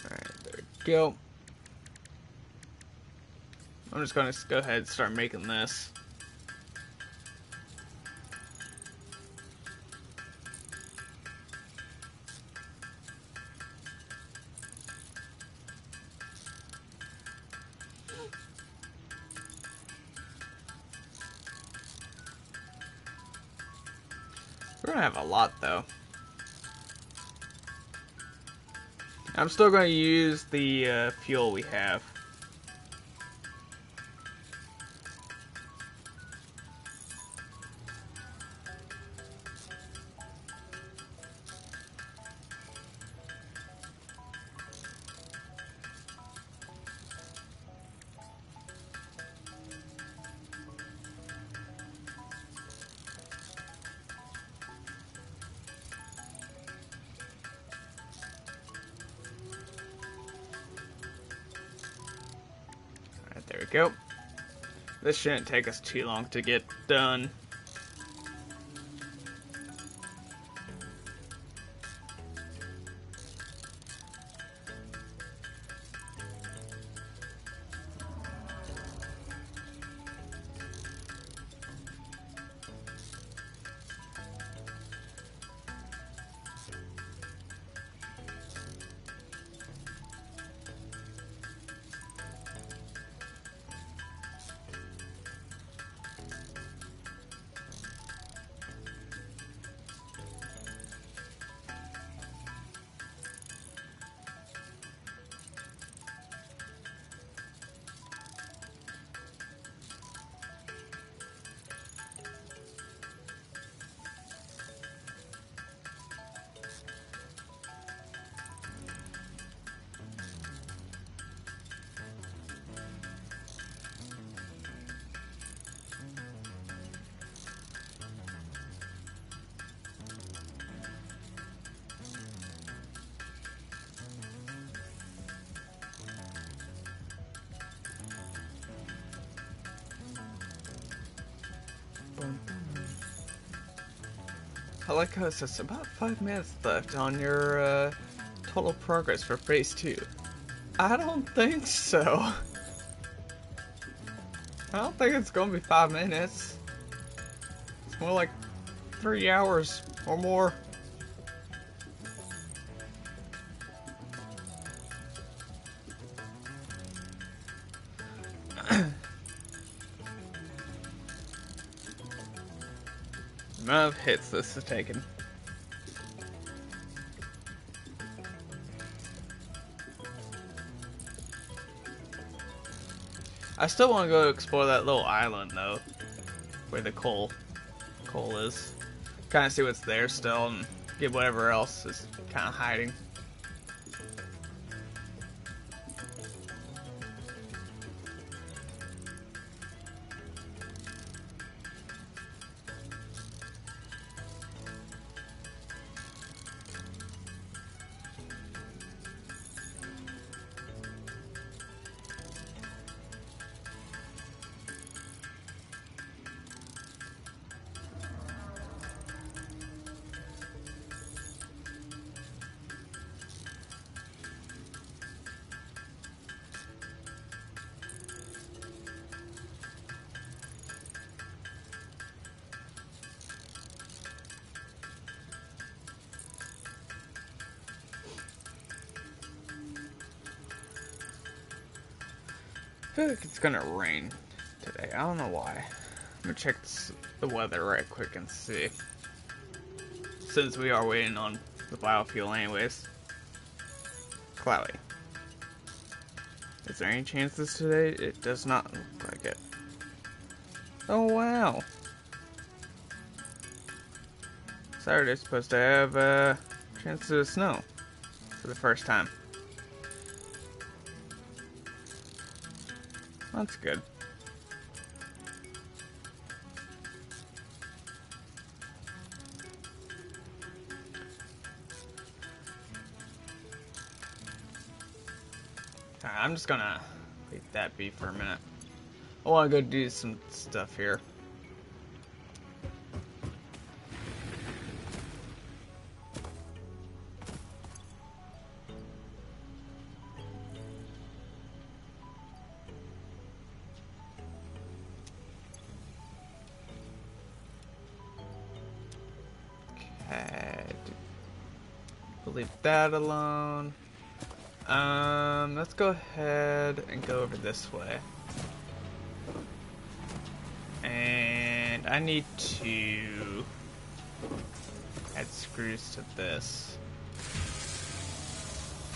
Alright, there we go. I'm just going to go ahead and start making this. We're going to have a lot though. I'm still going to use the fuel we have. Alright, there we go. This shouldn't take us too long to get done. I like how it says about 5 minutes left on your total progress for phase 2. I don't think so. I don't think it's gonna be 5 minutes. It's more like 3 hours or more. amount of hits this has taken. I still want to go explore that little island though, where the coal is. Kind of see what's there still and get whatever else is kind of hiding. I feel like it's gonna rain today. I don't know why. I'm gonna check the weather right quick and see. Since we are waiting on the biofuel anyways. Cloudy. Is there any chances today? It does not look like it. Oh wow. Saturday's supposed to have a chance of snow for the first time. That's good. Alright, I'm just gonna leave that be for a minute. I wanna go do some stuff here. Okay. We'll leave that alone. Let's go ahead and go over this way. And I need to add screws to this.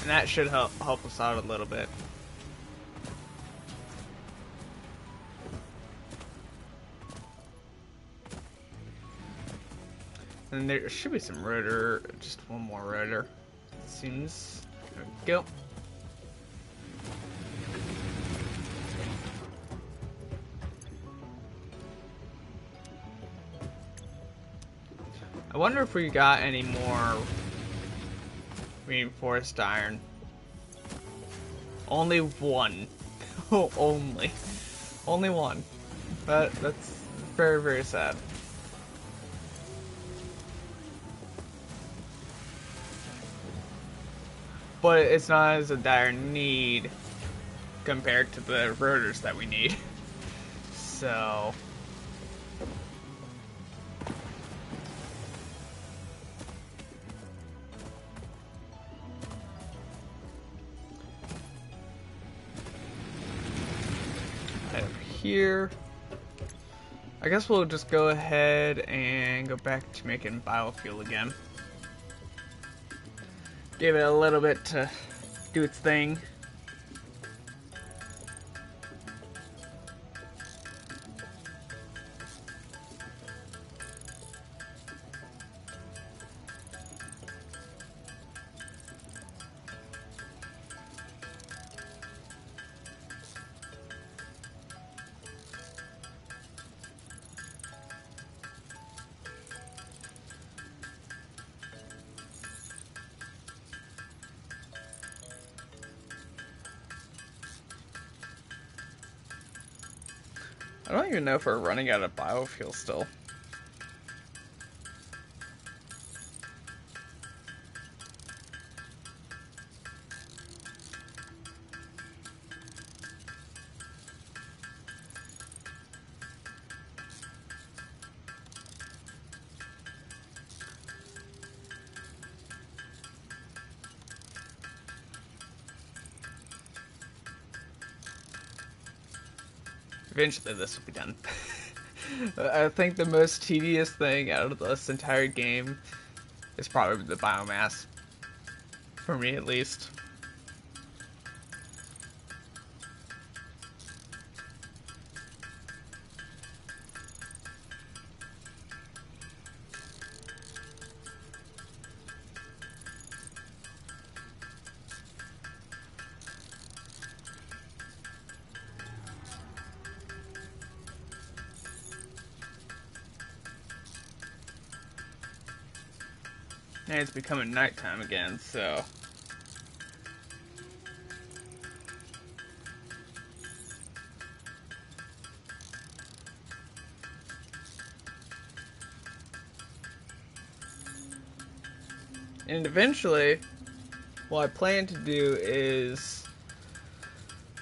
And that should help us out a little bit. And there should be some rotor, just one more rotor. It seems. There we go. I wonder if we got any more reinforced iron. Only one. Only one. That's very, very sad. But it's not as a dire need compared to the rotors that we need. So right over here. I guess we'll just go ahead and go back to making biofuel again. Give it a little bit to do its thing. I don't even know if we're running out of biofuel still. Eventually this will be done. I think the most tedious thing out of this entire game is probably the biomass. For me, at least. And it's becoming nighttime again, so... And eventually, what I plan to do is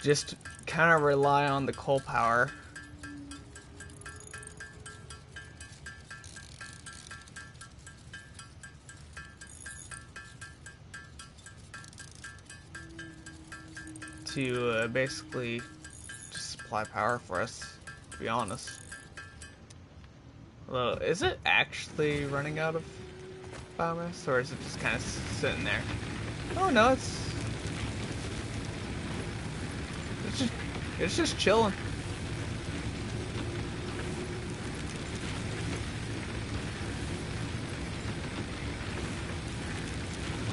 just kind of rely on the coal power. To basically just supply power for us, to be honest. Well, is it actually running out of biomass, or is it just kind of sitting there? Oh no, it's just chilling.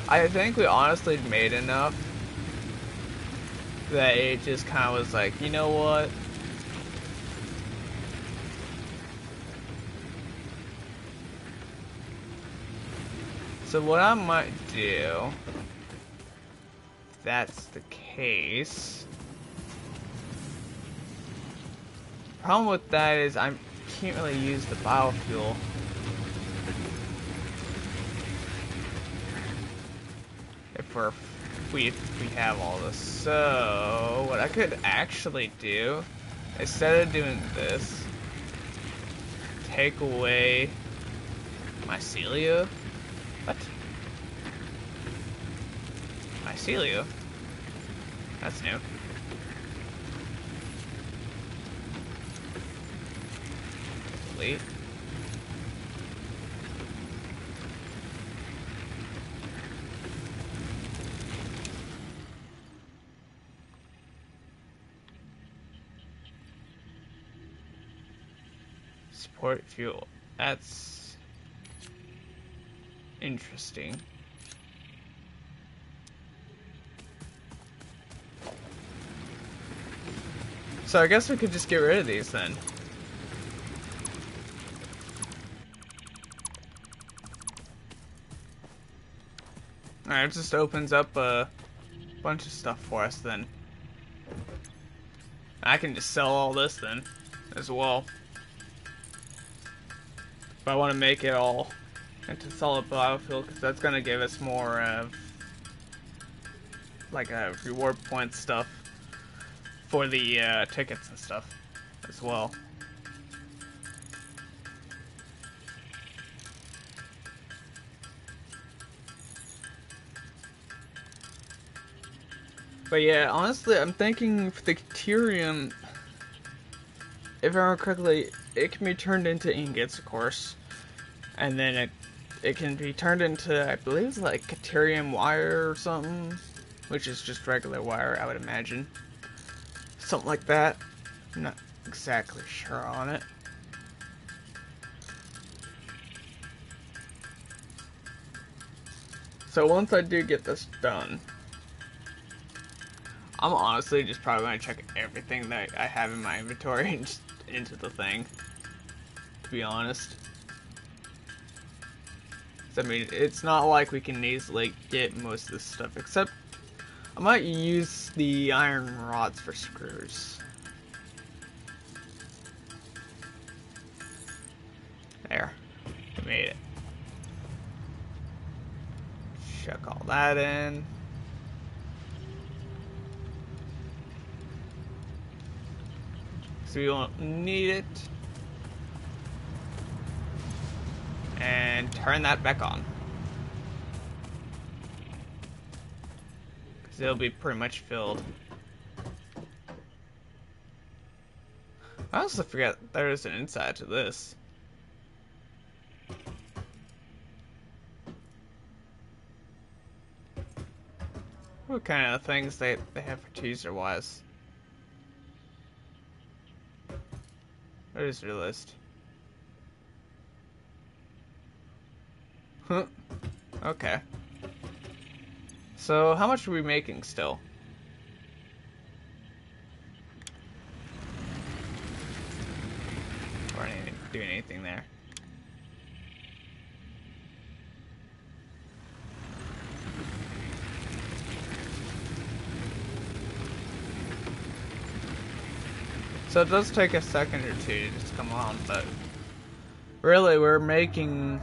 I think we honestly made enough that it just kind of was like, you know what? So what I might do, if that's the case, problem with that is I can't really use the biofuel. If we have all this. So what I could actually do, instead of doing this, take away mycelia. What? Mycelia? That's new. Delete. Support fuel. That's interesting. So I guess we could just get rid of these then. Alright, it just opens up a bunch of stuff for us then. I can just sell all this then, as well. If I want to make it all into solid biofuel, because that's going to give us more of like a reward point stuff for the tickets and stuff as well. But yeah, honestly, I'm thinking for the Caterium, if I remember correctly, it can be turned into ingots, of course, and then it can be turned into, I believe it's like Caterium wire or something, which is just regular wire, I would imagine. Something like that. I'm not exactly sure on it. So once I do get this done, I'm honestly just probably going to check everything that I have in my inventory and just into the thing, to be honest. I mean, it's not like we can easily get most of this stuff, except I might use the iron rods for screws. There. I made it. Chuck all that in. So we won't need it. And turn that back on. Because it'll be pretty much filled. I also forget there is an inside to this. What kind of things they have for teaser wise? What is your list? Huh. Okay. So how much are we making still? Or ain't doing anything there. So it does take a second or two to just come on, but really we're making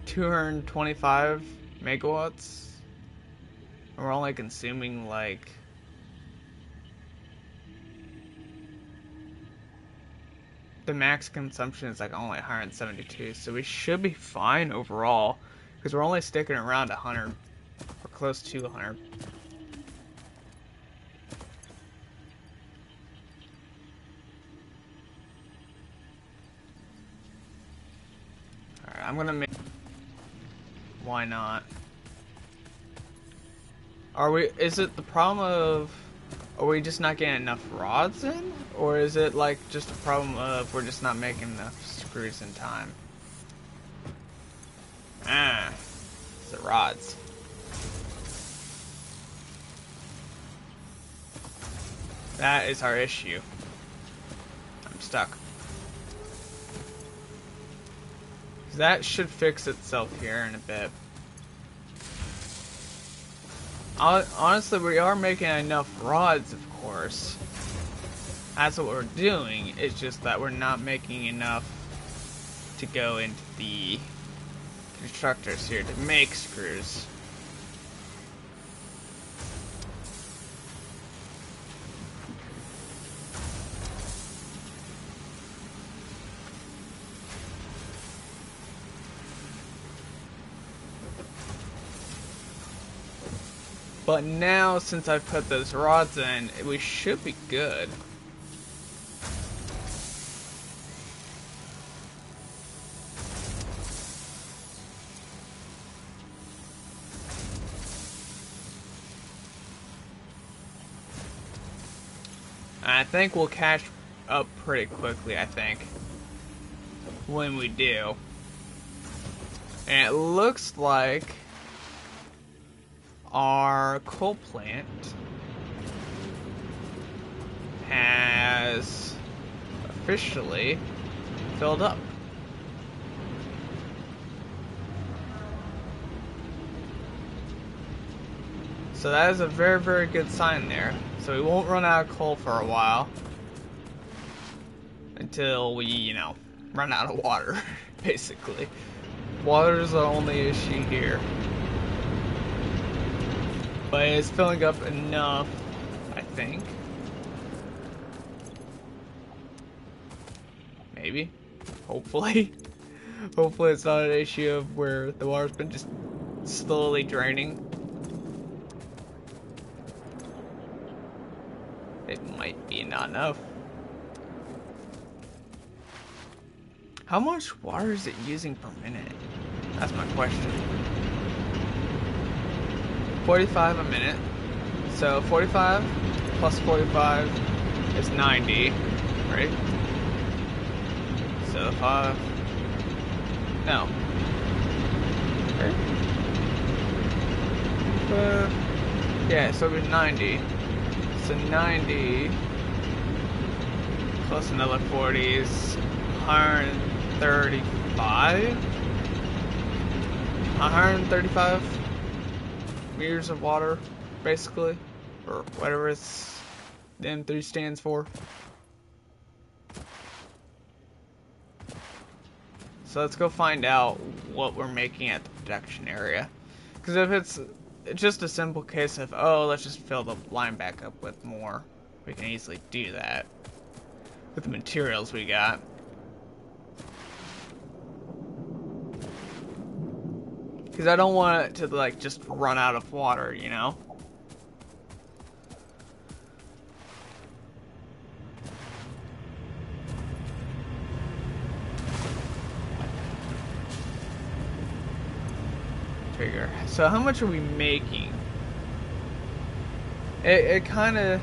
225 megawatts. And we're only consuming like the max consumption is like only 172, so we should be fine overall because we're only sticking around 100 or close to 100. Alright, I'm gonna make. Why not? Is it the problem of, are we just not getting enough rods in? Or is it like just a problem of we're just not making enough screws in time? Ah, it's the rods. That is our issue. I'm stuck. That should fix itself here in a bit. Honestly, we are making enough rods, of course. That's what we're doing. It's just that we're not making enough to go into the constructors here to make screws. But now, since I've put those rods in, we should be good. And I think we'll catch up pretty quickly, I think, when we do. And it looks like our coal plant has officially filled up. So that is a very, very good sign there. So we won't run out of coal for a while. Until we, you know, run out of water, basically. Water is the only issue here. But it's filling up enough, I think. Maybe. Hopefully. Hopefully it's not an issue of where the water's been just slowly draining. It might be not enough. How much water is it using per minute? That's my question. 45 a minute. So 45 plus 45 is 90, right? So 5. No. Right? Yeah, so it'll be 90. So 90 plus another 40 is 135? 135 meters of water, basically, or whatever it's the M3 stands for. So let's go find out what we're making at the production area. Because if it's just a simple case of, oh, let's just fill the line back up with more, we can easily do that with the materials we got. Because I don't want it to, like, just run out of water, you know? figure. So how much are we making? It kind of...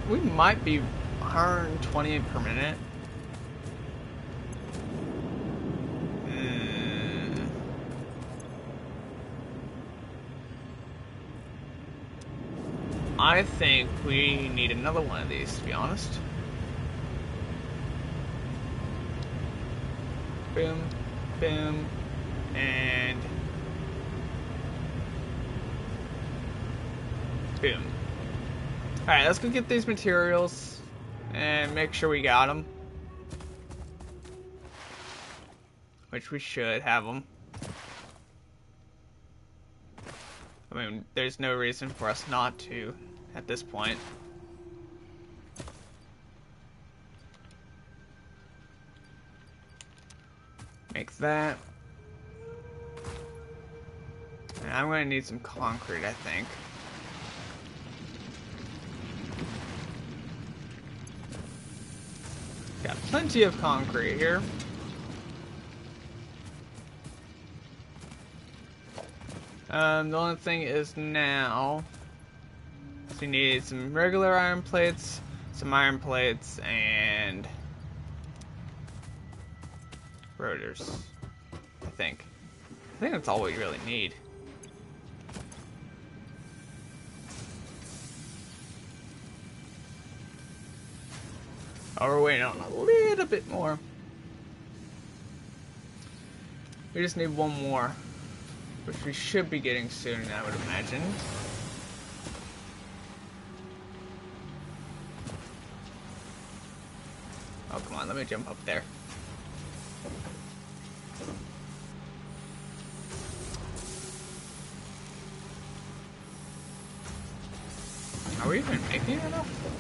We might be 120 per minute. I think we need another one of these, to be honest. Boom, boom, and boom. Alright, let's go get these materials and make sure we got them. Which we should have them. I mean, there's no reason for us not to at this point. Make that. And I'm going to need some concrete, I think. Got plenty of concrete here. The only thing is now, so we need some regular iron plates, some iron plates, and rotors, I think. I think that's all we really need. Oh, we're waiting on a little bit more. We just need one more, which we should be getting soon, I would imagine. Oh, come on, let me jump up there. Are we even making enough?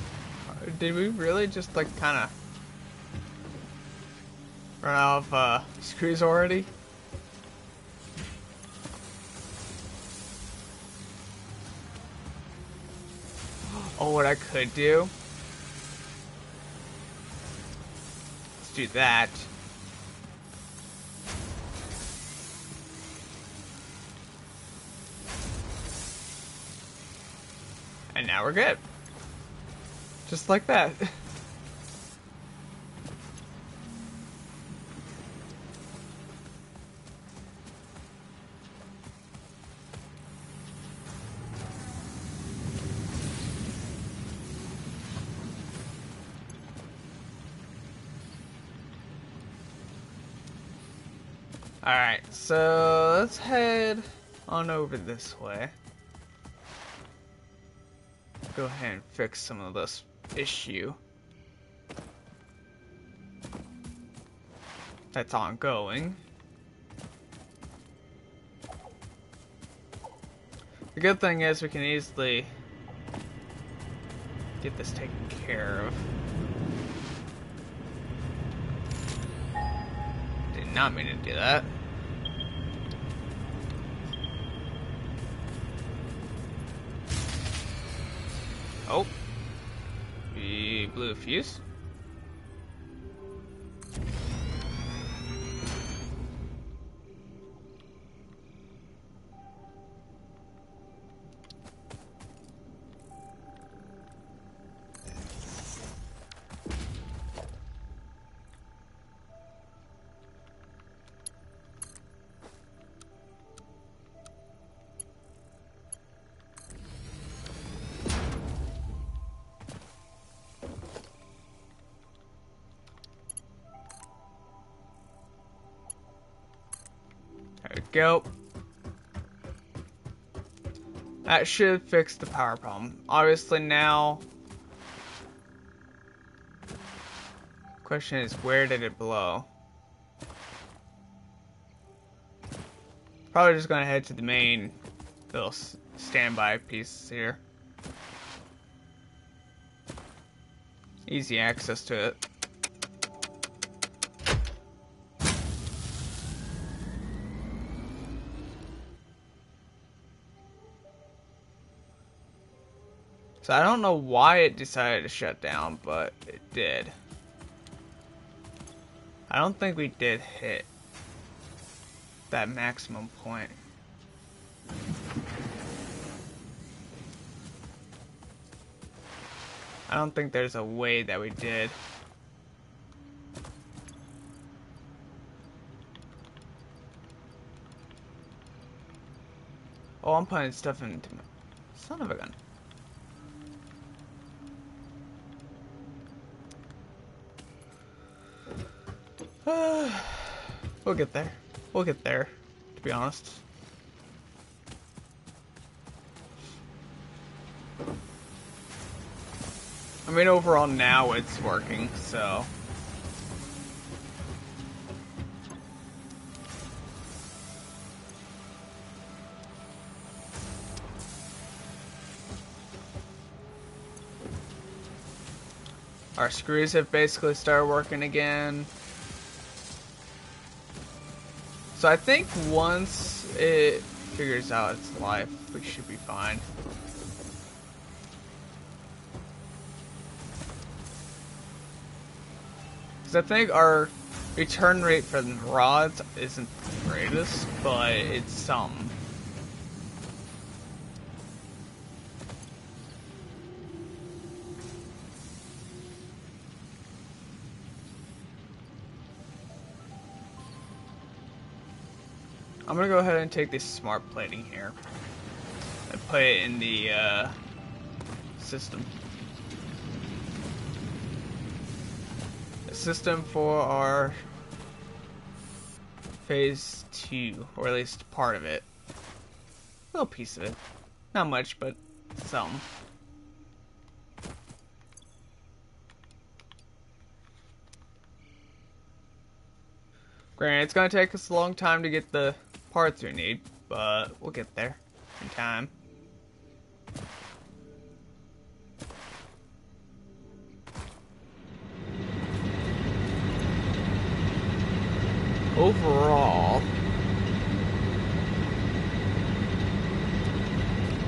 Did we really just, like, kind of run out of screws already? Oh, what I could do? Let's do that. And now we're good. Just like that. Alright, so let's head on over this way. Go ahead and fix some of this issue that's ongoing. The good thing is we can easily get this taken care of. Did not mean to do that. Oh. We blew a fuse. There we go. That should fix the power problem. Obviously now, question is, where did it blow? Probably just gonna head to the main little standby piece here. Easy access to it. So I don't know why it decided to shut down, but it did. I don't think we did hit. that maximum point. I don't think there's a way that we did. Oh, I'm putting stuff into my... Son of a gun. We'll get there. We'll get there, to be honest. I mean, overall now it's working, so... Our screws have basically started working again. So I think once it figures out its life, we should be fine. Because I think our return rate for the rods isn't the greatest, but it's some. I'm gonna go ahead and take this smart plating here and put it in the system. The system for our phase 2, or at least part of it. A little piece of it. Not much, but some. Granted, it's gonna take us a long time to get the parts we need, but we'll get there in time. Overall,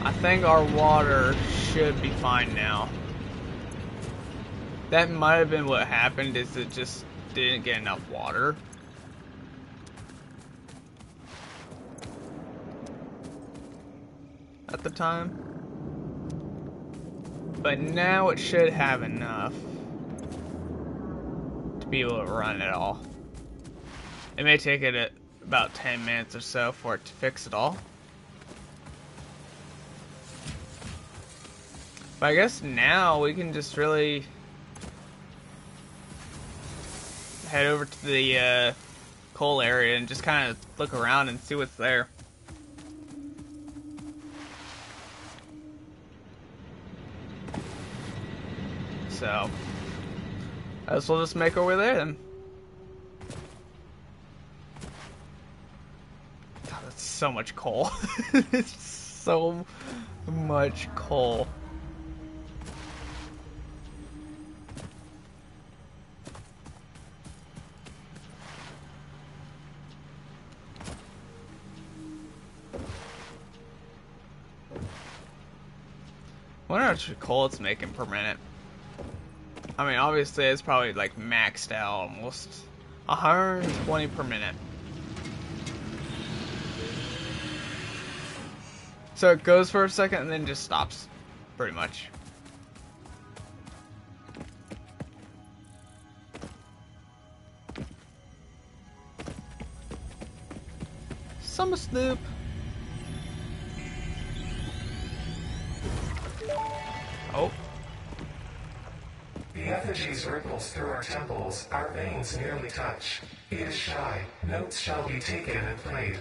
I think our water should be fine now. That might have been what happened, is it just didn't get enough water. At the time. But now it should have enough to be able to run it all. It may take it about 10 minutes or so for it to fix it all. But I guess now we can just really head over to the coal area and just kind of look around and see what's there. So, I guess we'll just make our way there then. God, that's so much coal. It's so much coal. I wonder how much coal it's making per minute. I mean, obviously it's probably like maxed out almost. 120 per minute. So it goes for a second and then just stops, pretty much. Summer Snoop. Oh. The effigies ripples through our temples, our veins nearly touch. It is shy, notes shall be taken and played.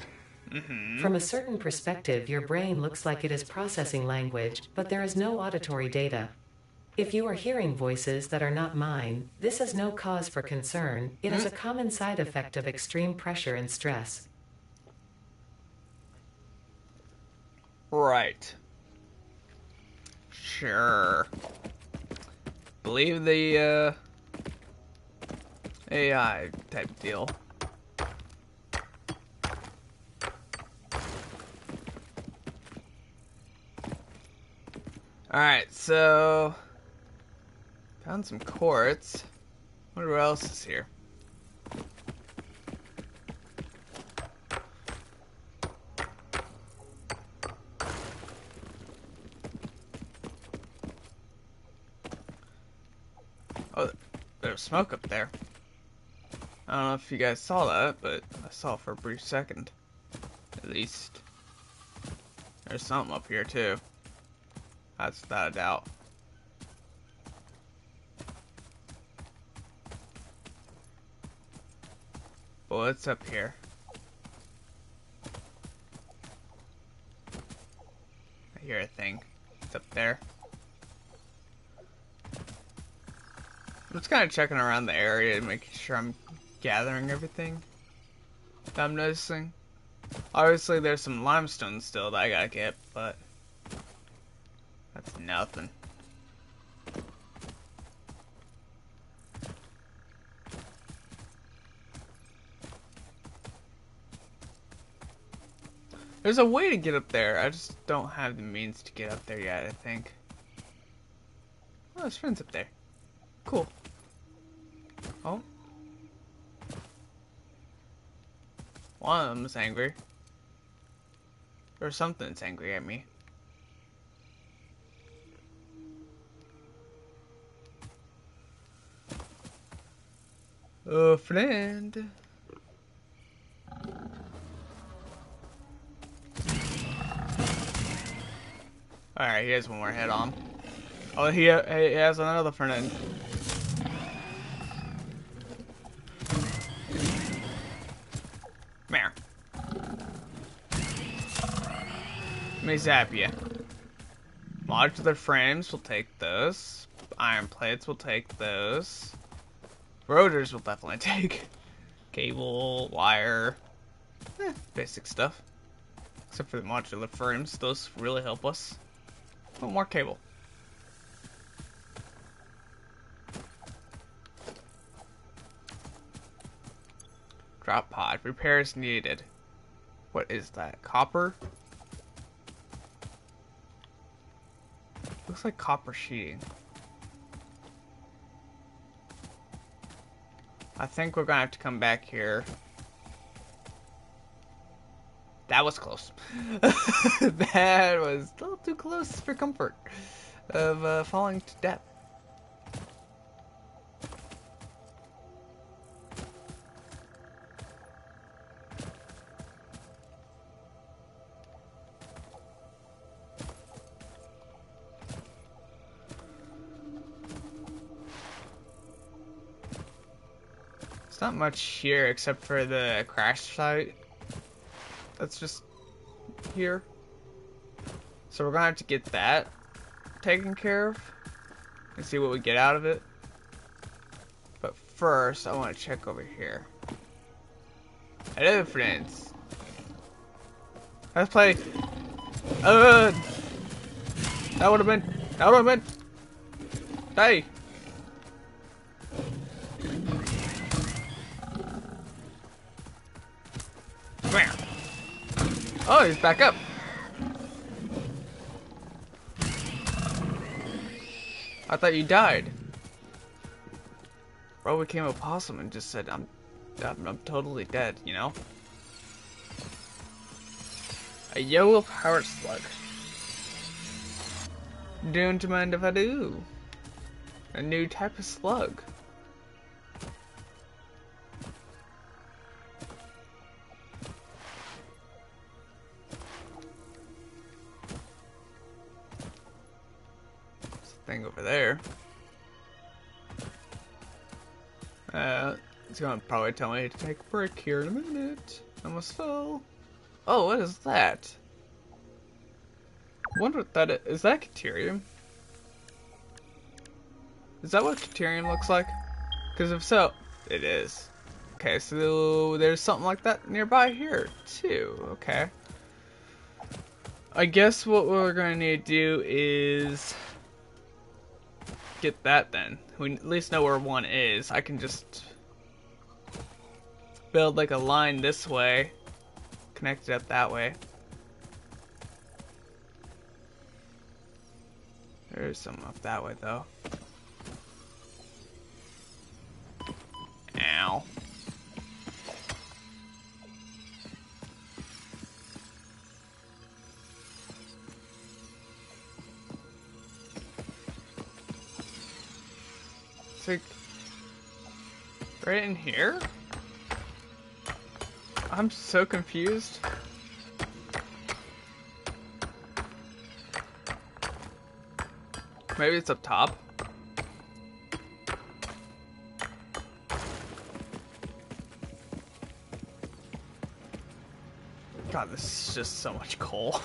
From a certain perspective, your brain looks like it is processing language, but there is no auditory data. If you are hearing voices that are not mine, this is no cause for concern. It is a common side effect of extreme pressure and stress. Right. Sure. Believe the AI type deal. Alright, so found some quartz. Wonder what else is here. smoke up there. I don't know if you guys saw that, but I saw it for a brief second. At least. There's something up here too. That's without a doubt. But what's up here? I hear a thing. It's up there. I'm just kind of checking around the area and making sure I'm gathering everything that I'm noticing. Obviously, there's some limestone still that I gotta get, but that's nothing. There's a way to get up there. I just don't have the means to get up there yet, I think. Oh, there's friends up there. Cool. Oh. One of them is angry. Or something's angry at me. Oh, friend. Alright, he has one more head on. Oh, he has another friend. Come here. Let me zap you. Modular frames will take those. Iron plates will take those. Rotors will definitely take. Cable, wire. Basic stuff. Except for the modular frames. Those really help us. Oh, more cable. Drop pod. Repairs needed. What is that? Copper? Looks like copper sheeting. I think we're gonna have to come back here. That was close. That was a little too close for comfort of falling to death. There's not much here except for the crash site. That's just here. So we're gonna have to get that taken care of and see what we get out of it. But first, I want to check over here. Hello, friends. Let's play. That would have been. That would have been. Hey. Come here. Oh, he's back up. I thought you died. Bro became a possum and just said, I'm totally dead, you know? A yellow power slug. Don't mind if I do. A new type of slug. Thing over there. It's gonna probably tell me to take a break here in a minute. I almost fell. Oh, what is that? I wonder what that is. Is that Caterium? Is that what Caterium looks like? Because if so, it is. Okay, so there's something like that nearby here, too. Okay. I guess what we're gonna need to do is get that then. We at least know where one is. I can just build like a line this way, connect it up that way. There's some up that way though. Ow. Like, Right in here? I'm so confused. Maybe it's up top. God, this is just so much coal.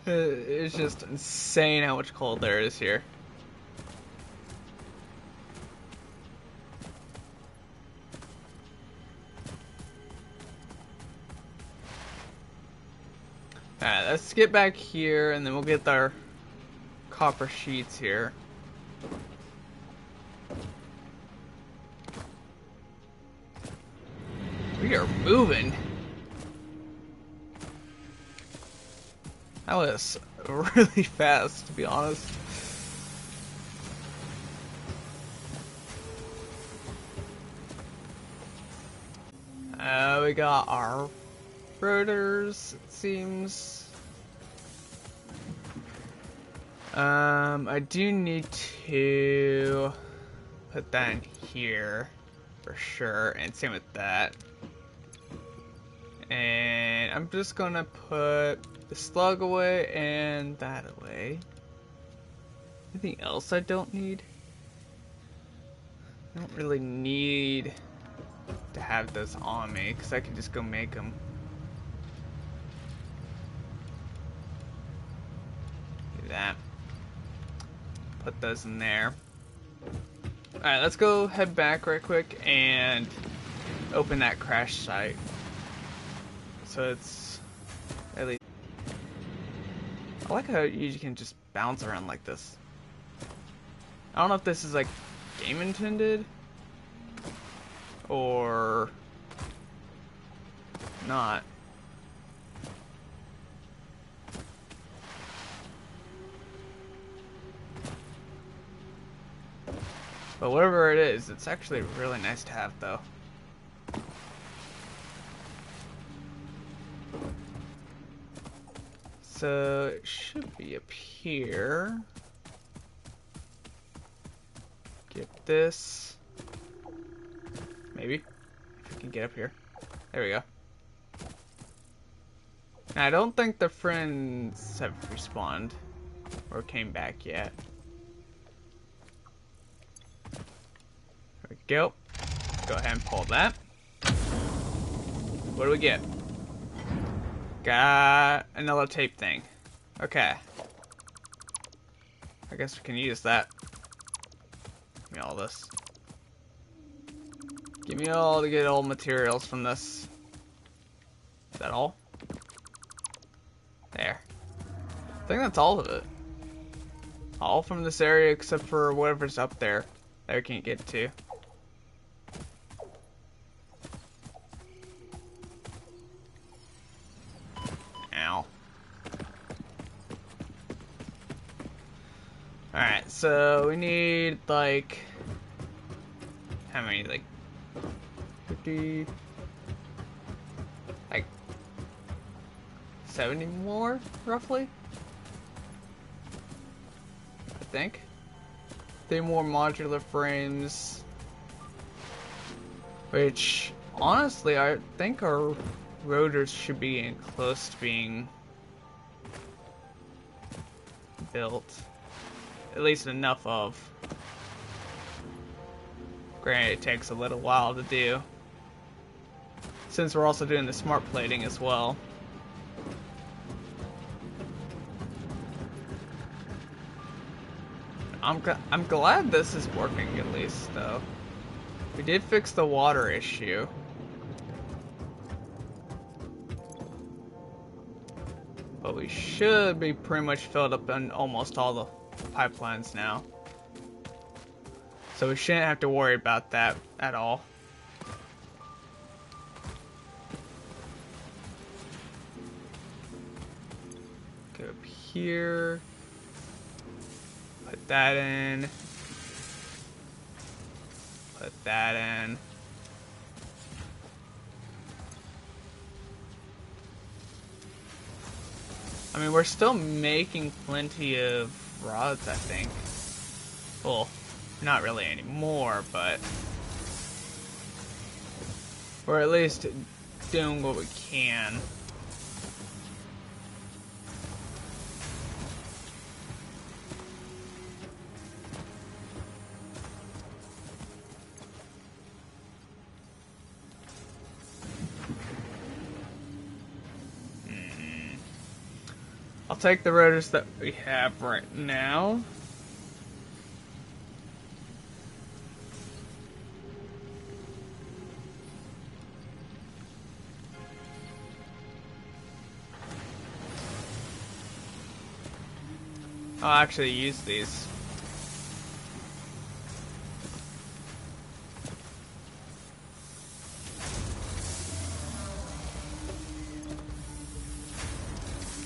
It's just insane how much coal there is here. Alright, let's get back here and then we'll get our copper sheets here. We are moving. That was really fast, to be honest. We got our rotors, it seems. I do need to put that in here for sure, and same with that. And I'm just gonna put the slug away and that away. Anything else I don't need? I don't really need to have those on me because I can just go make them. Do that. Put those in there. Alright, let's go head back right quick and open that crash site. So it's at least. I like how you can just bounce around like this. I don't know if this is like game intended or not. But whatever it is, it's actually really nice to have though. So it should be up here. Get this. Maybe. If we can get up here. There we go. Now, I don't think the friends have respawned or came back yet. There we go. Go ahead and pull that. What do we get? Got another tape thing. Okay. I guess we can use that. Give me all this. Give me all the good old materials from this. Is that all? There. I think that's all of it. All from this area except for whatever's up there that we can't get to. Ow. Alright, so we need like how many? Like 50, like 70 more, roughly. I think 3 more modular frames, which honestly I think our rotors should be in close to being built, at least enough of. Granted, it takes a little while to do, since we're also doing the smart plating as well. I'm glad this is working at least, though. We did fix the water issue. But we should be pretty much filled up in almost all the pipelines now. So we shouldn't have to worry about that at all. Go up here. Put that in. Put that in. I mean, we're still making plenty of rods, I think. Well, not really anymore, but Or at least doing what we can. I'll take the rotors that we have right now. I'll actually use these.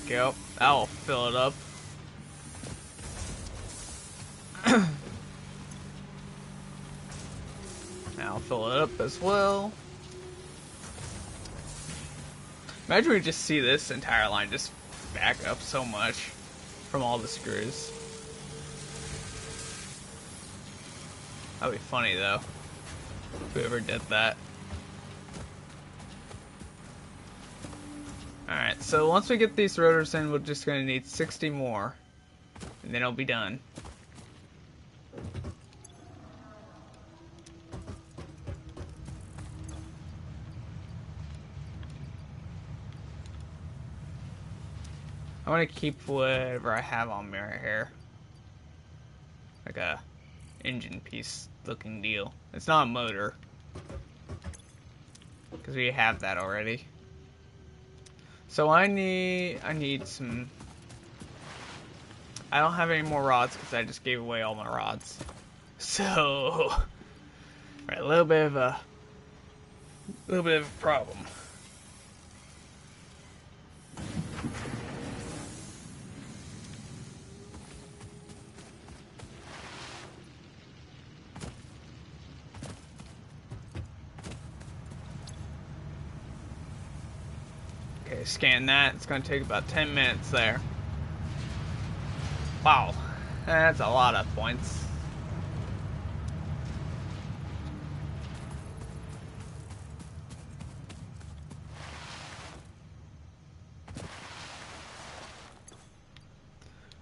Go. That'll fill it up. I'll fill it up as well. Imagine we just see this entire line just back up so much from all the screws. That'd be funny though, if we ever did that. Alright, so once we get these rotors in, we're just going to need 60 more, and then it'll be done. I want to keep whatever I have on me right here. Like a engine piece looking deal. It's not a motor, because we have that already. So I need some... I don't have any more rods because I just gave away all my rods. So, right, a little bit of a problem. Okay, scan that. It's going to take about 10 minutes there. Wow, that's a lot of points.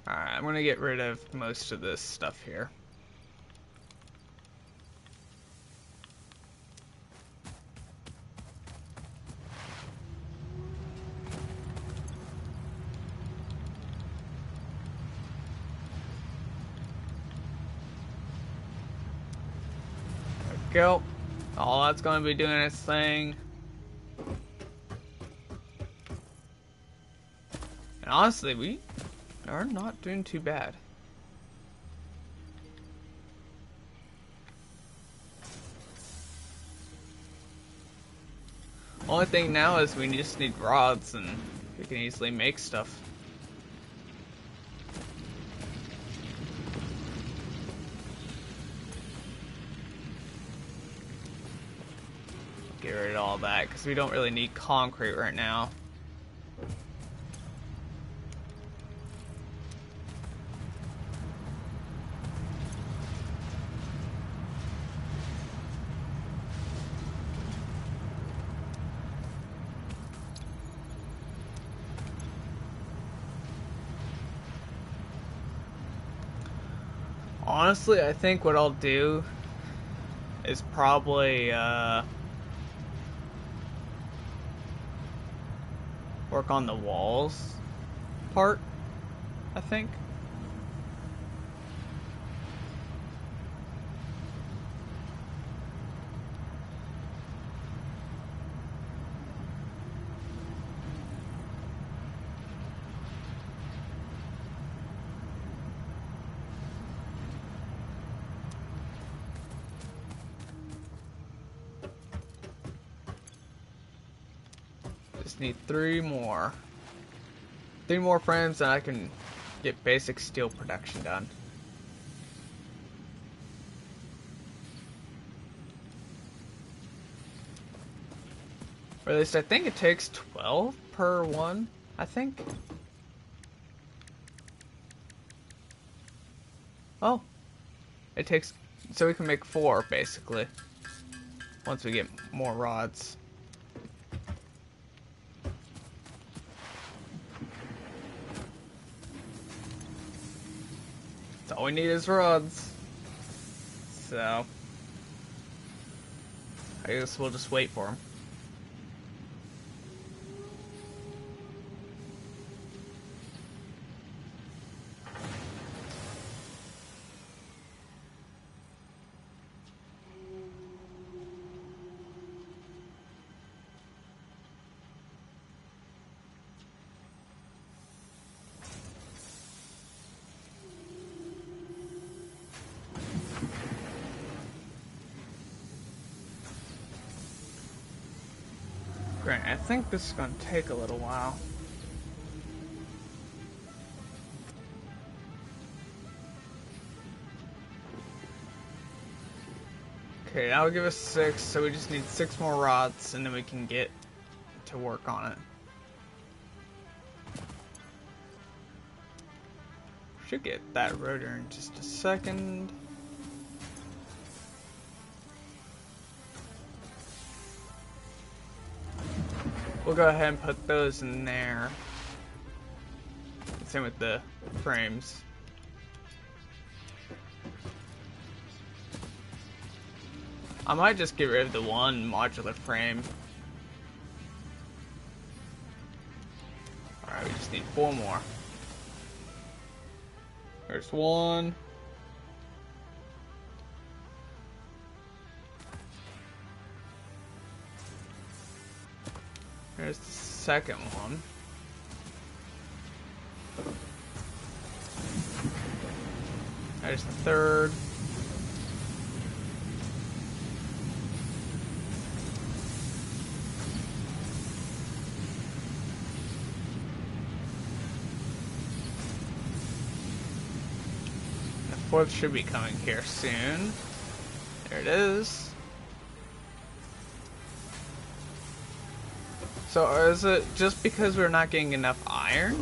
Alright, I'm going to get rid of most of this stuff here. Go. All that's going to be doing its thing. And honestly, we are not doing too bad. Only thing now is we just need rods, and we can easily make stuff. Get rid of all that, because we don't really need concrete right now. Honestly, I think what I'll do is probably work on the walls part, I think. Just need 3 more. 3 more frames and I can get basic steel production done. Or at least I think it takes 12 per one, I think. Oh. It takes, so we can make 4 basically. Once we get more rods. all we need is rods. So, I guess we'll just wait for him. Great, I think this is going to take a little while. Okay, that'll give us 6, so we just need 6 more rods, and then we can get to work on it. Should get that rotor in just a second. We'll go ahead and put those in there. Same with the frames. I might just get rid of the one modular frame. Alright, we just need 4 more. There's 1. There's the second one. There's the third. The fourth should be coming here soon. There it is. So is it just because we're not getting enough iron?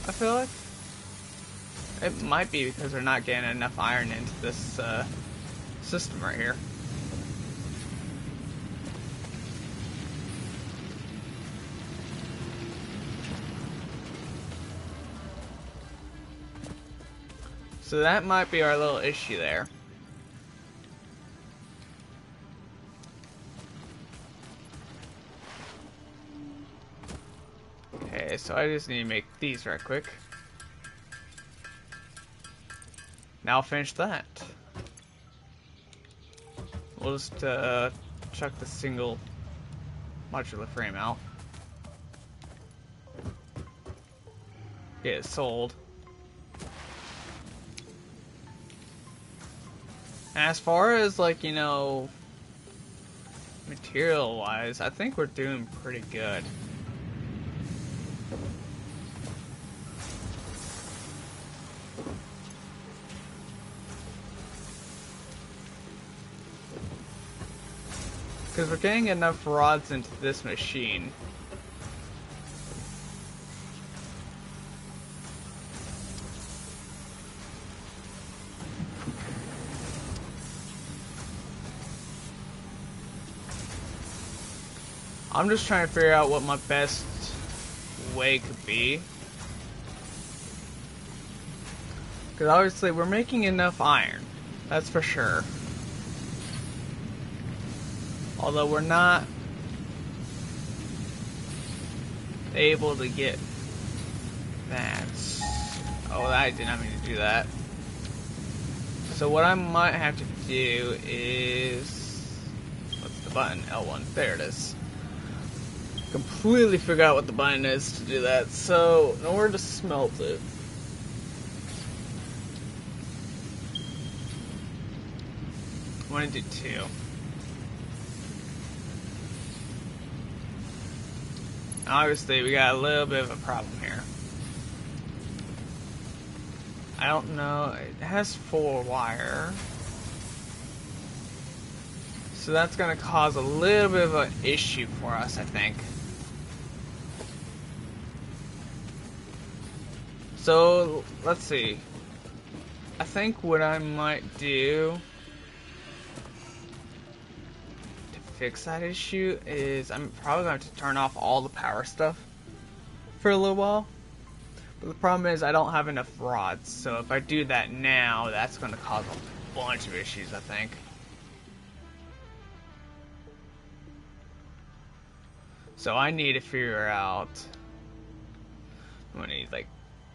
I feel like it might be because we're not getting enough iron into this system right here. So that might be our little issue there. Okay, so I just need to make these right quick. Now I'll finish that. We'll just chuck the single modular frame out. Get it sold. And as far as, like, you know, material wise, I think we're doing pretty good. Because we're getting enough rods into this machine. I'm just trying to figure out what my best way could be. Because obviously we're making enough iron. That's for sure. Although we're not able to get that. Oh, I did not mean to do that. So what I might have to do is... What's the button? L1. There it is. Completely forgot what the button is to do that. So, in order to smelt it... I'm going to do 2. Obviously, we got a little bit of a problem here. I don't know. It has 4 wire. So that's going to cause a little bit of an issue for us, I think. So, let's see. I think what I might do to fix that issue is I'm probably going to turn off all the power stuff for a little while. But the problem is I don't have enough rods, so if I do that now, that's going to cause a bunch of issues, I think. So I need to figure out... I'm going to need like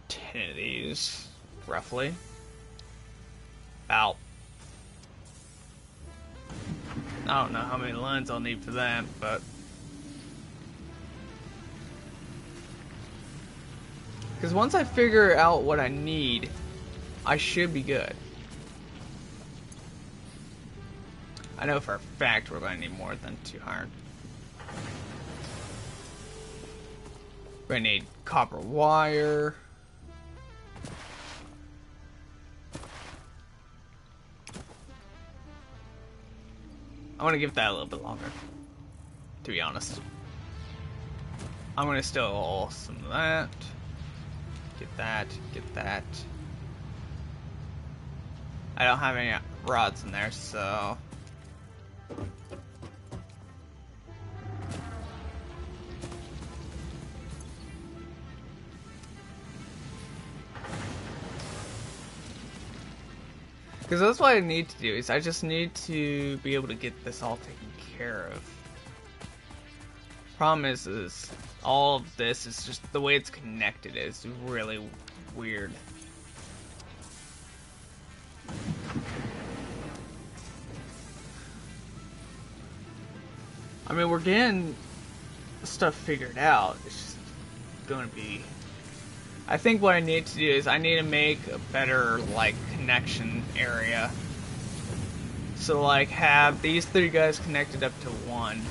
10 of these, roughly. About. I don't know how many lines I'll need for that, but... Because once I figure out what I need, I should be good. I know for a fact we're going to need more than 200. We're going to need copper wire. I want to give that a little bit longer, to be honest. I'm going to steal some of that. Get that, get that. I don't have any rods in there, so... Because that's what I need to do, is I just need to be able to get this all taken care of. Problem is all of this is just the way it's connected is really weird. I mean, we're getting stuff figured out. It's just going to be... I think what I need to do is I need to make a better, like, connection area. So, like, have these three guys connected up to one.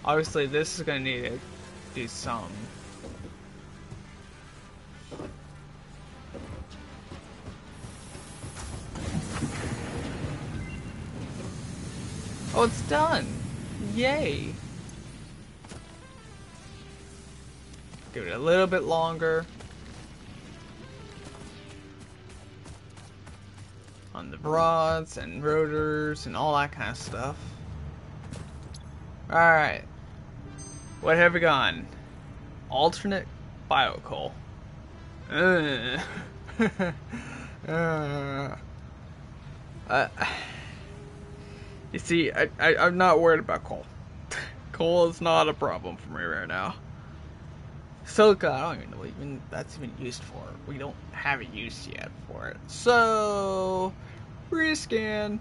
Obviously, this is going to need to do some. Oh, it's done! Yay! Give it a little bit longer. On the rods and rotors and all that kind of stuff. Alright. What have we gone? Alternate biocoal. You see, I'm not worried about coal. Coal is not a problem for me right now. Silica, I don't even know what that's even used for. We don't have a use yet for it. So, rescan.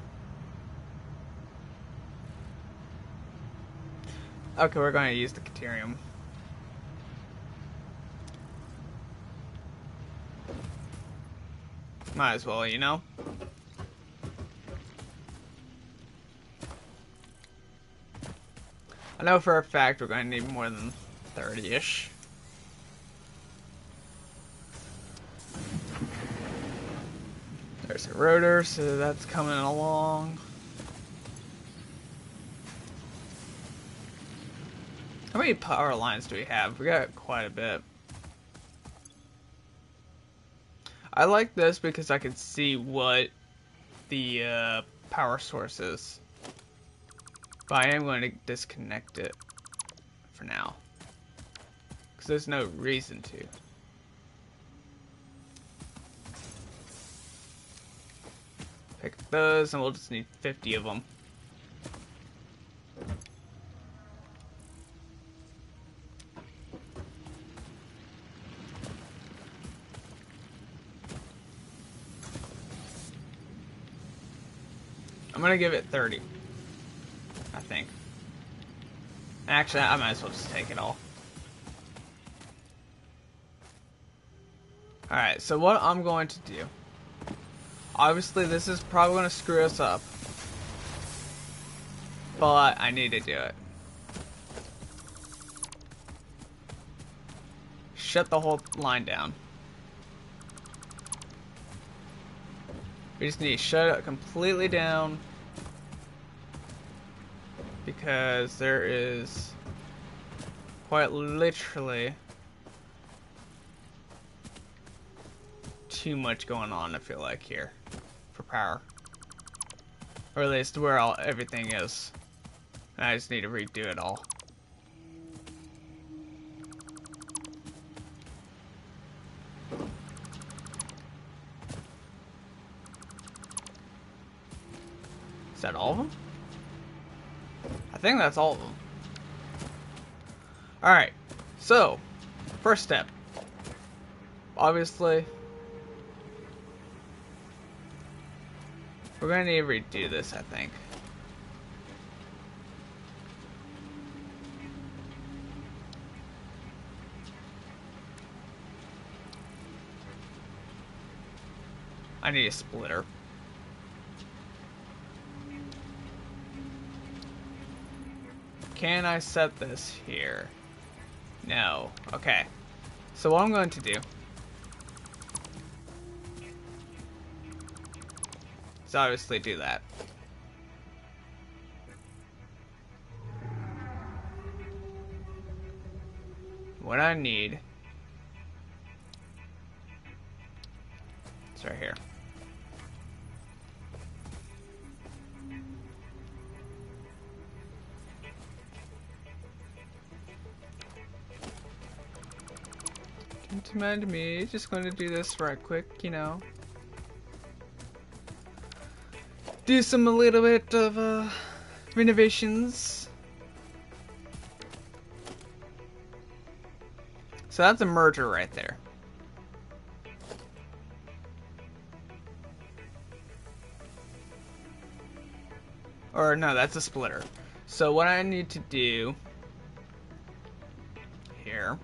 Okay, we're going to use the Caterium. Might as well, you know? I know for a fact we're going to need more than 30-ish. There's a rotor, so that's coming along. How many power lines do we have? We got quite a bit. I like this because I can see what the power source is. But I am going to disconnect it for now. Because there's no reason to. Pick those and we'll just need 50 of them. I'm gonna give it 30. I think. Actually, I might as well just take it all. Alright, so what I'm going to do. Obviously, this is probably going to screw us up. But I need to do it. Shut the whole line down. We just need to shut it completely down. Because there is quite literally too much going on, I feel like, here for power. Or at least where everything is. And I just need to redo it all. Is that all of them? I think that's all of them. Alright, so, first step. Obviously, we're going to need to redo this, I think. I need a splitter. Can I set this here? No. Okay. So what I'm going to do is obviously do that. What I need is right here. Don't mind me, just going to do this right quick, you know. Do a little bit of renovations. So that's a merger right there. Or no, that's a splitter. So what I need to do here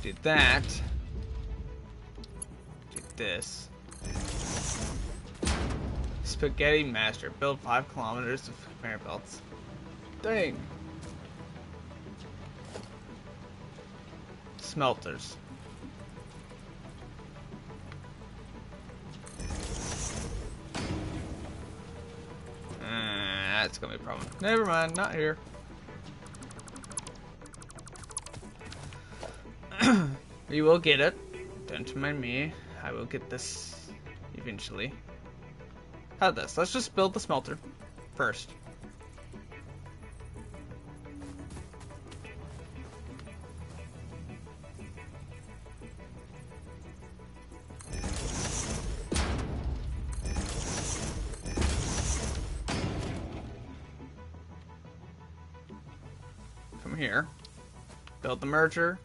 do that. Do this. Spaghetti master. Build 5 kilometers of conveyor belts. Dang. Smelters. That's gonna be a problem. Never mind, not here. We will get it. Don't mind me. I will get this eventually. How about this? Let's just build the smelter first. From here, build the merger.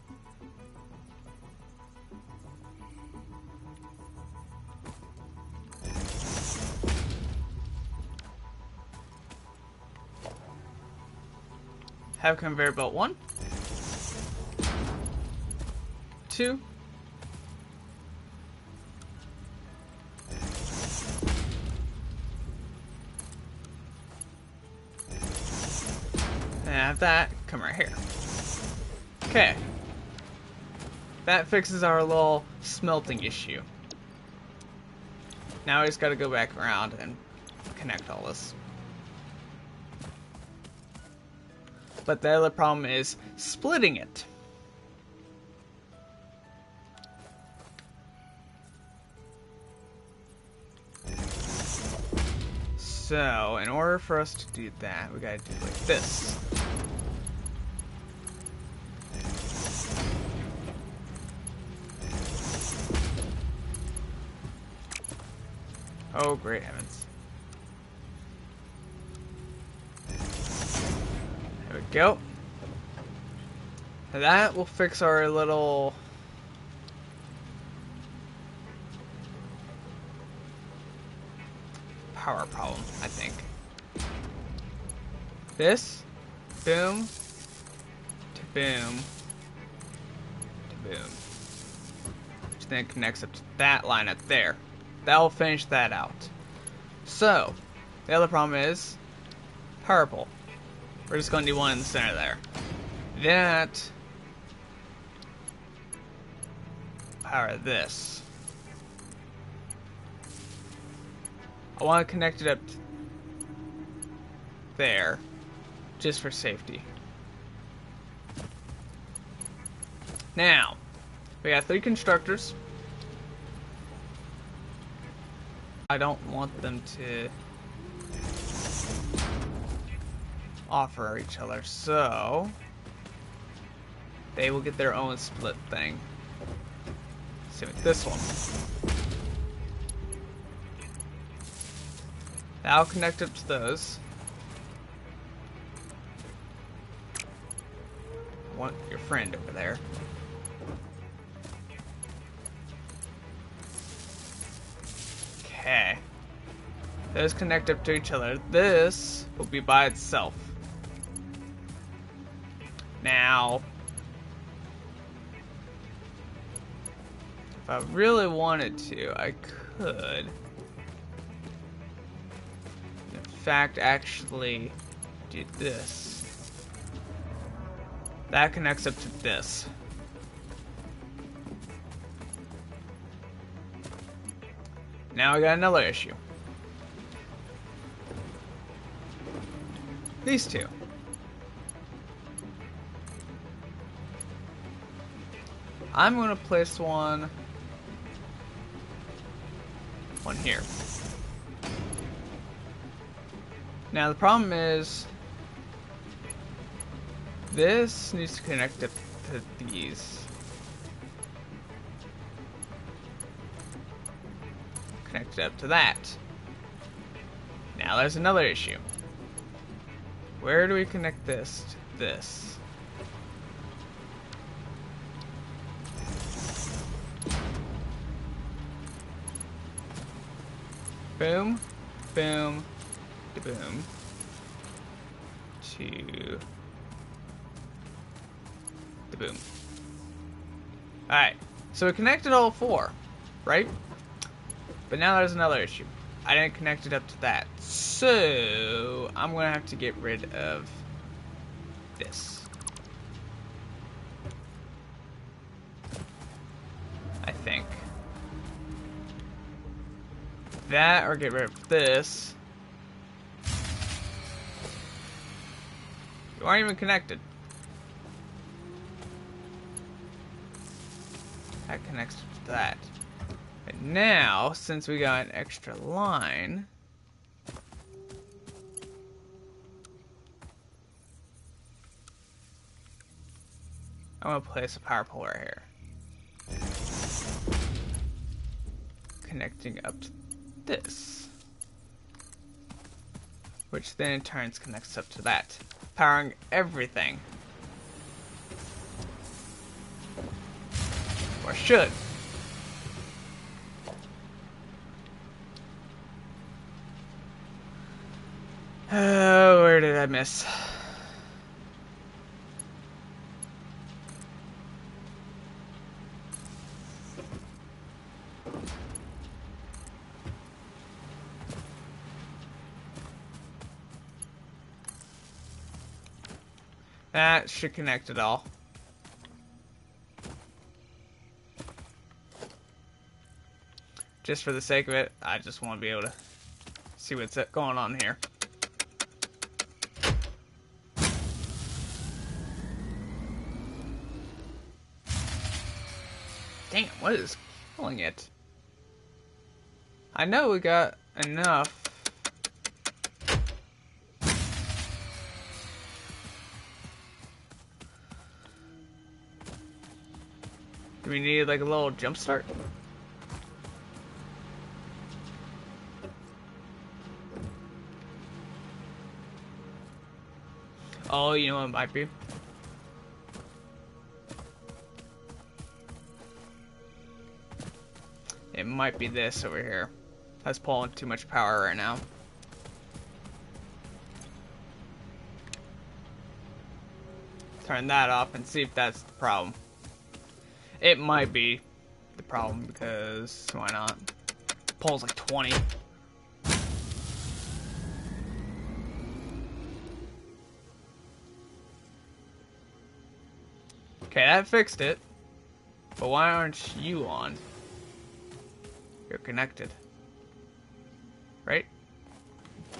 Have conveyor belt 1, 2, and have that come right here. Okay, that fixes our little smelting issue. Now I just got to go back around and connect all this. But the other problem is splitting it. So, in order for us to do that, we gotta do like this. Oh, great heavens. There we go. That will fix our little power problem, I think. This, boom, to boom, to boom. Which then connects up to that line up there. That will finish that out. So, the other problem is purple. We're just going to do one in the center there. That power this. I want to connect it up there, just for safety. Now, We got 3 constructors. I don't want them to offer each other, so they will get their own split thing. Same with this one. That'll connect up to those. Want your friend over there. Okay. Those connect up to each other. This will be by itself. Now, if I really wanted to, I could, in fact, actually do this. That connects up to this. Now I got another issue. These two. I'm going to place one here. Now the problem is this needs to connect up to these. Connect it up to that. Now there's another issue. Where do we connect this to this? Boom, boom, boom. To the boom. Alright, so we connected all 4, right? But now there's another issue. I didn't connect it up to that. So I'm gonna have to get rid of this. I think. That or get rid of this. You aren't even connected. That connects to that. And now, since we got an extra line, I'm gonna place a power pole right here. Connecting up to this. Which then in turn connects up to that. Powering everything. Or should. Oh, where did I miss? That should connect it all. Just for the sake of it, I just want to be able to see what's going on here. Damn, what is killing it? I know we got enough. Do we need like a little jump start? Oh, you know what it might be? It might be this over here. That's pulling too much power right now. Turn that off and see if that's the problem. It might be the problem because why not? Pulls like 20. Okay, that fixed it. But why aren't you on? You're connected. Right?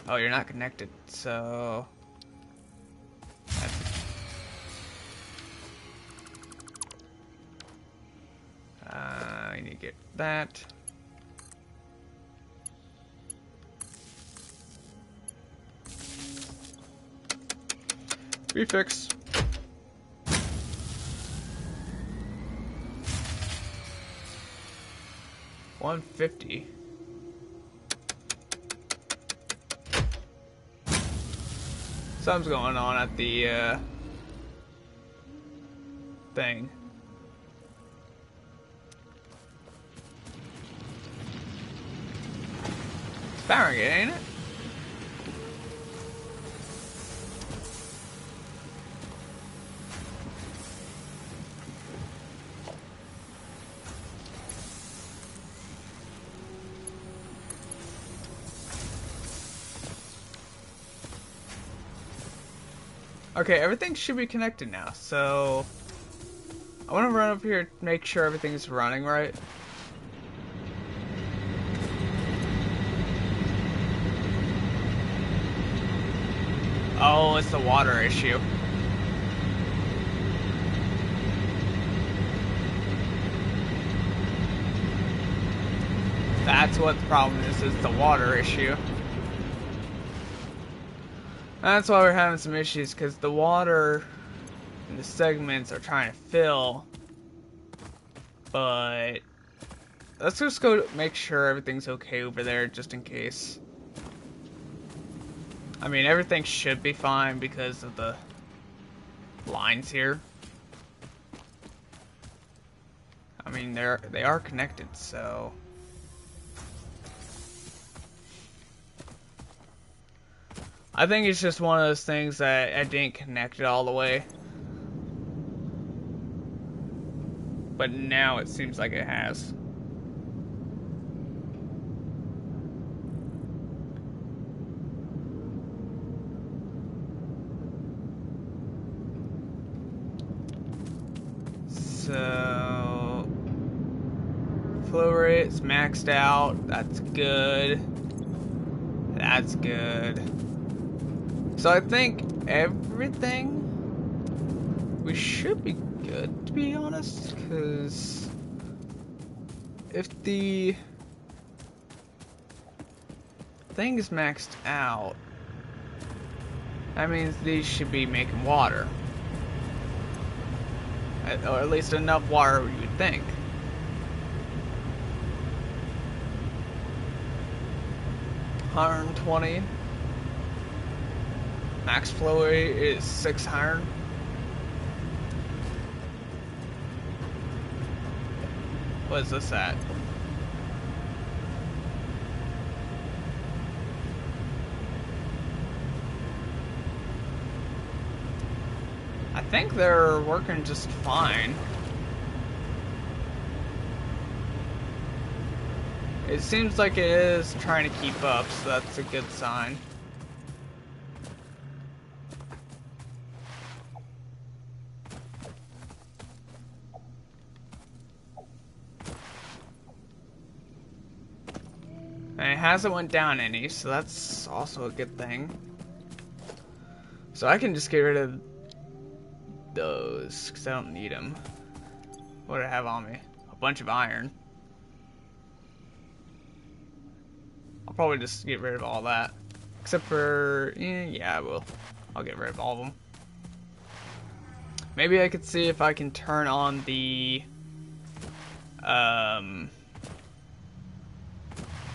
Oh, you're not connected, so... I need to get that. Refix. $150. Something's going on at the thing. It's powering it, ain't it? Okay, everything should be connected now, so I want to run up here to make sure everything's running right. Oh, it's the water issue. That's what the problem is the water issue. That's why we're having some issues, because the water and the segments are trying to fill. But let's just go make sure everything's okay over there, just in case. I mean, everything should be fine because of the lines here. I mean, they are connected, so. I think it's just one of those things that I didn't connect it all the way. But now it seems like it has. So flow rate's maxed out. That's good. That's good. So I think everything we should be good, to be honest, because if the thing is maxed out, that means these should be making water. Or at least enough water, you would think. $120. Max flow rate is 600. What is this at? I think they're working just fine. It seems like it is trying to keep up, so that's a good sign. And it hasn't went down any, so that's also a good thing. So I can just get rid of those, because I don't need them. What do I have on me? A bunch of iron. I'll probably just get rid of all that. Except for, yeah, I will. I'll get rid of all of them. Maybe I could see if I can turn on the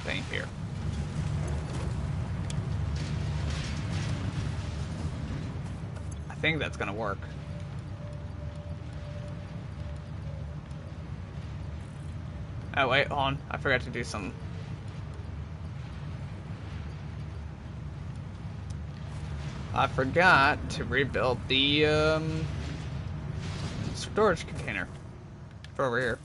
thing here. I think that's gonna work. Oh wait, hold on. I forgot to do something. I forgot to rebuild the storage container for over here.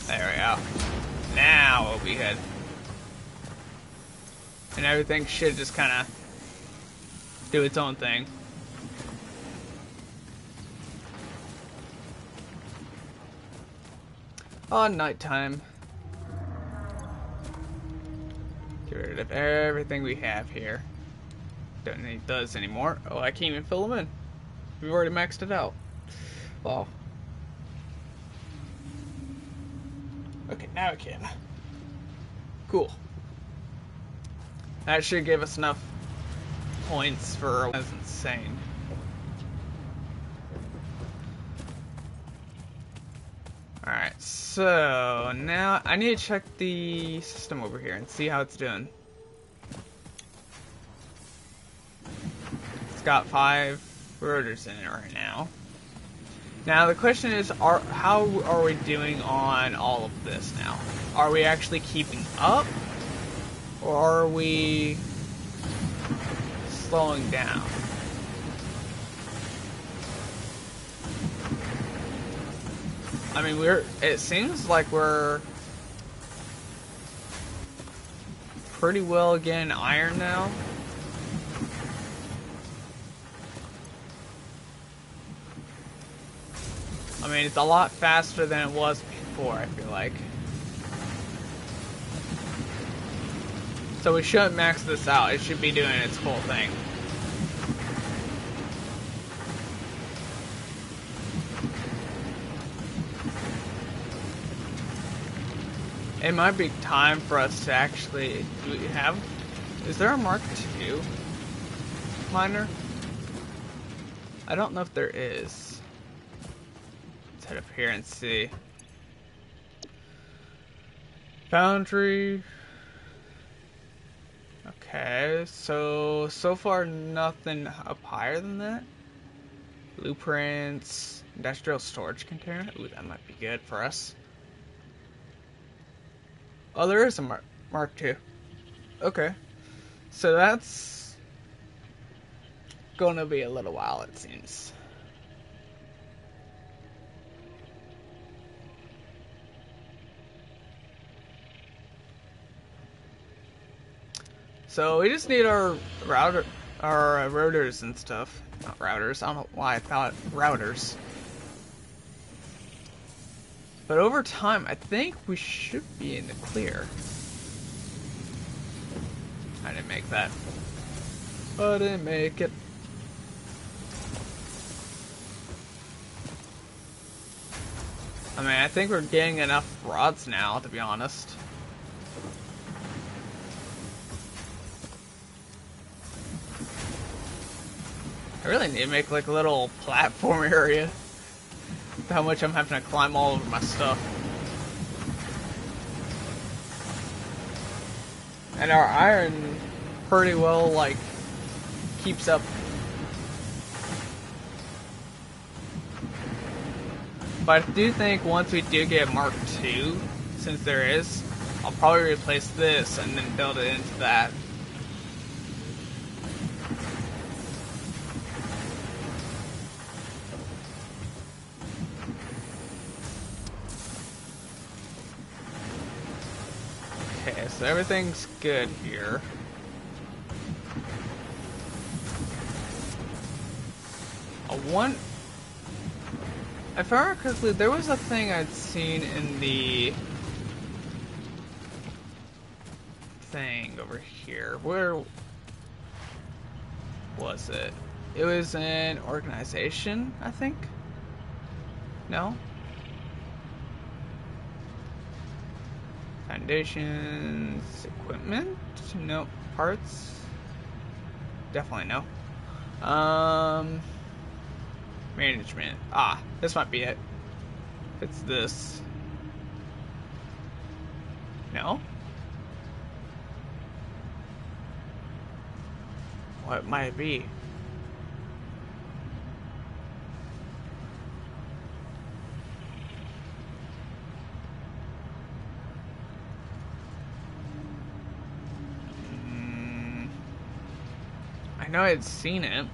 There we go. Now we'll be good. And everything should just kind of do its own thing. On nighttime. Get rid of everything we have here. Don't need those anymore. Oh, I can't even fill them in. We've already maxed it out. Wow. Okay, now I can. Cool. That should give us enough points for... That's insane. Alright, so now I need to check the system over here and see how it's doing. It's got 5 rotors in it right now. Now the question is, how are we doing on all of this now? Are we actually keeping up? Or are we slowing down? I mean, it seems like we're pretty well getting iron now. I mean, it's a lot faster than it was before, I feel like. So we shouldn't max this out. It should be doing its whole thing. It might be time for us to actually... Do we have... Is there a Mark II miner? I don't know if there is. Let's head up here and see. Foundry... Okay, so far nothing up higher than that. Blueprints, industrial storage container. Ooh, that might be good for us. Oh, there is a Mark II. Okay, so that's gonna be a little while, it seems. So we just need our routers and stuff. Not routers. I don't know why I thought routers. But over time, I think we should be in the clear. I didn't make that. I didn't make it. I mean, I think we're getting enough rods now, to be honest. I really need to make like a little platform area. How much I'm having to climb all over my stuff. And our iron pretty well like keeps up. But I do think once we do get Mark II, since there is, I'll probably replace this and then build it into that. Okay, so everything's good here. If I remember correctly, there was a thing I'd seen in the thing over here. Where was it? It was in organization, I think? No? Foundations, equipment? No. Parts? Definitely no. Management. Ah, this might be it. If it's this. No? What might it be? I know I'd seen it.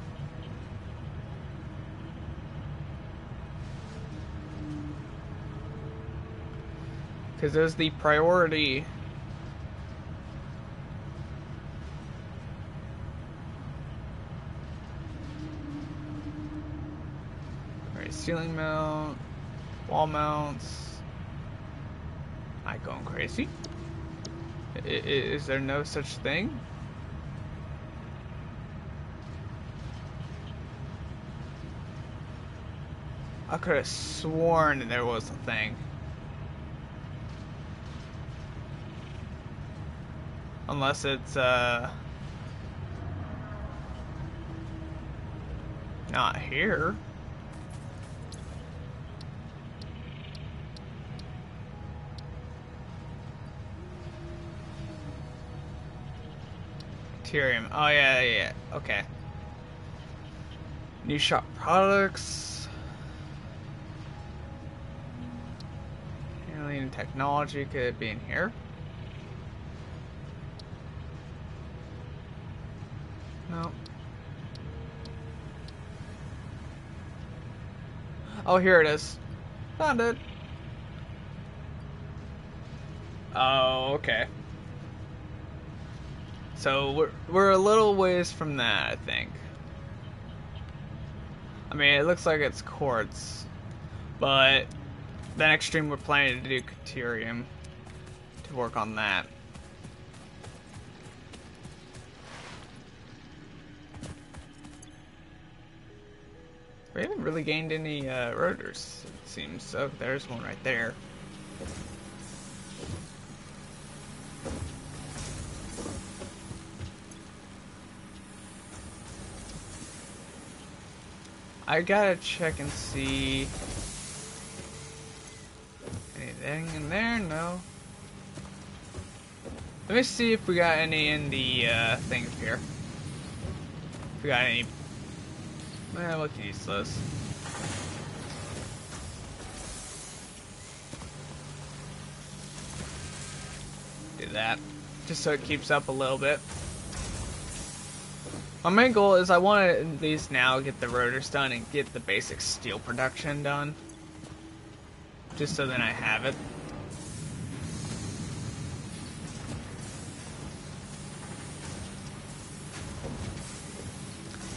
Because there's the priority. Alright, ceiling mount, wall mounts. I going crazy? Is there no such thing? I could have sworn there was a thing. Unless it's, not here. Ethereum. Oh, yeah. Okay. New shop products. Alien technology. Could it be in here? No. Oh, here it is. Found it. Oh, okay. So we're a little ways from that, I think. I mean, it looks like it's quartz, but the next stream we're planning to do Caterium to work on that. We haven't really gained any rotors, it seems. So there's one right there. I gotta check and see anything in there. No. Let me see if we got any in the things here. If we got any. Look useless. Do that, just so it keeps up a little bit. My main goal is I want to at least now get the rotors done and get the basic steel production done. Just so then I have it.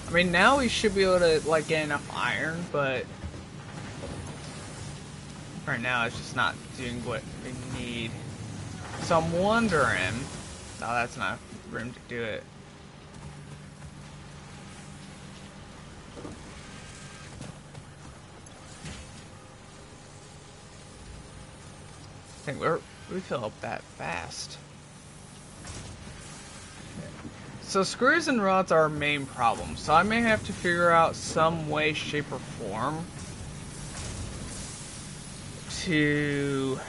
I mean, now we should be able to like get enough iron, but right now it's just not doing what we need. So I'm wondering, no, that's not room to do it. I think we fill up that fast. So screws and rods are our main problem, so I may have to figure out some way, shape, or form to...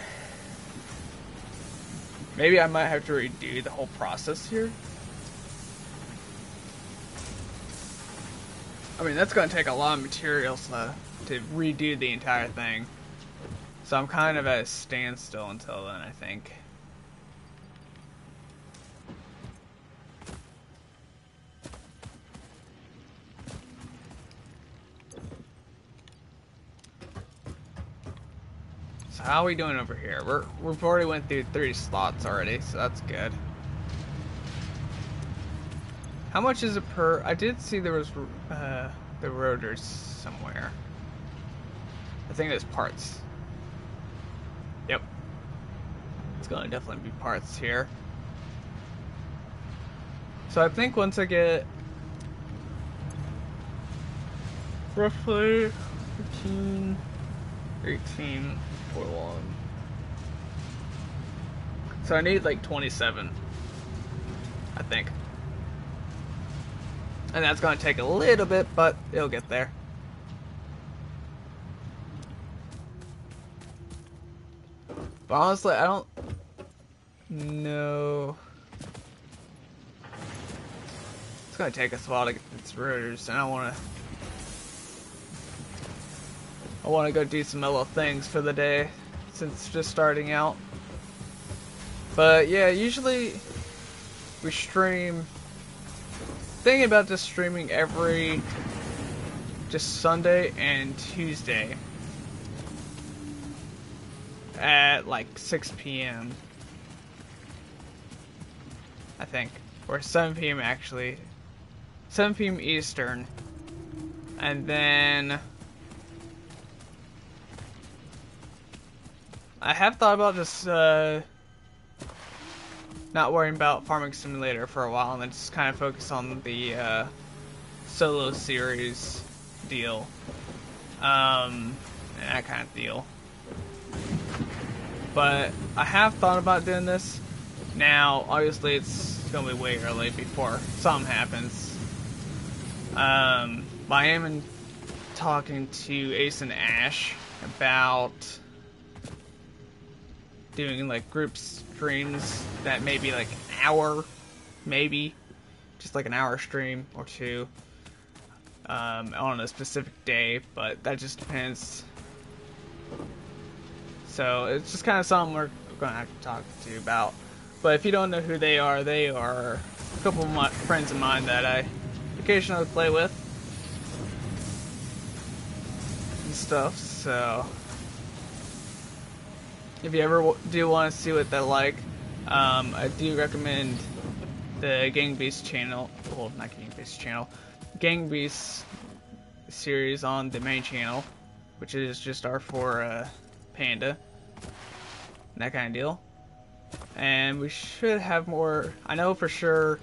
Maybe I might have to redo the whole process here. I mean, that's going to take a lot of materials to redo the entire thing. So I'm kind of at a standstill until then, I think. So how are we doing over here? We've already went through 3 slots already, so that's good. How much is it per? I did see there was the rotors somewhere. I think it's parts. Yep. It's gonna definitely be parts here. So I think once I get roughly 15, 18 for long. So I need like 27, I think. And that's gonna take a little bit, but it'll get there. But honestly, I don't know. It's gonna take us a while to get these rotors, and I wanna go do some little things for the day since it's just starting out. But yeah, usually we stream. Thinking about just streaming every just Sunday and Tuesday at like 6 p.m. I think, or 7 p.m. actually, 7 p.m. Eastern, and then I have thought about just not worrying about Farming Simulator for a while and then just kind of focus on the solo series deal. And that kind of deal. But I have thought about doing this. Now, obviously, it's going to be way early before something happens. But I am talking to Ace and Ash about doing like group streams that may be like an hour, maybe just like an hour stream or two on a specific day, but that just depends. So it's just kind of something we're going to have to talk to you about. But if you don't know who they are a couple of my friends of mine that I occasionally play with and stuff. So if you ever do want to see what they're like, I do recommend the Gang Beast channel. Well, not Gang Beast channel. Gang Beast series on the main channel, which is just R4 Panda. And that kind of deal. And we should have more. I know for sure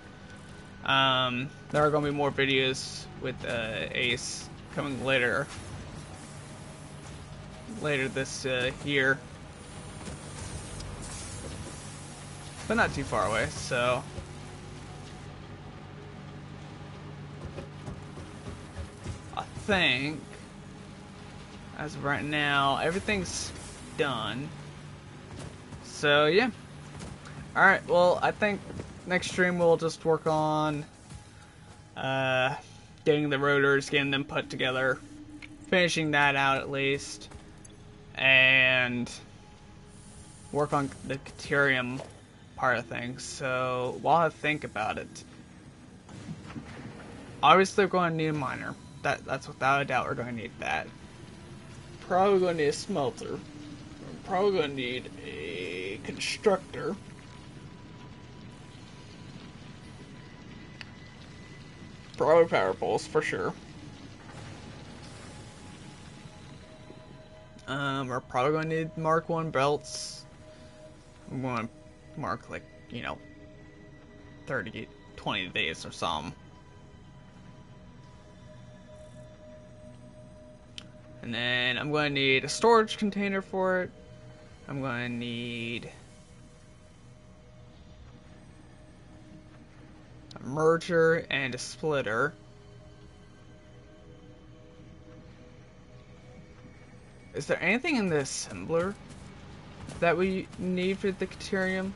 there are going to be more videos with Ace coming later this year. But not too far away, so I think as of right now everything's done. So yeah. Alright, well I think next stream we'll just work on getting the rotors, getting them put together, finishing that out at least, and work on the Caterium part of things. So while I think about it, obviously we're going to need a miner. That's without a doubt we're going to need that. Probably going to need a smelter. We're probably going to need a constructor. Probably power poles for sure. We're probably going to need Mark 1 belts. I'm going to mark like, 30, 20 days or something. And then I'm going to need a storage container for it. I'm going to need a merger and a splitter. Is there anything in the assembler that we need for the Caterium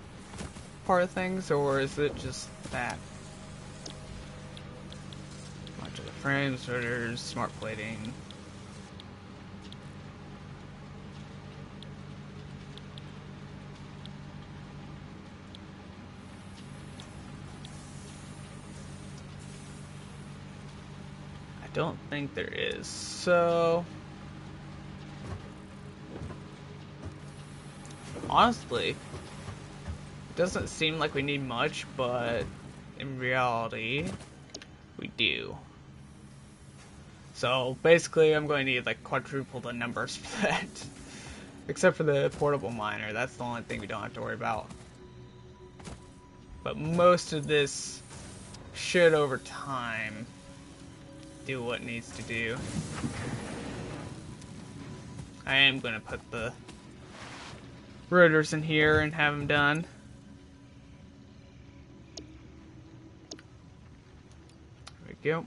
part of things, or is it just that? Modular frames, rotors, smart plating. I don't think there is, so honestly, it doesn't seem like we need much, but in reality, we do. So basically, I'm going to need like quadruple the numbers for that. Except for the portable miner, that's the only thing we don't have to worry about. But most of this should, over time, do what it needs to do. I am going to put the rotors in here and have them done. There we go.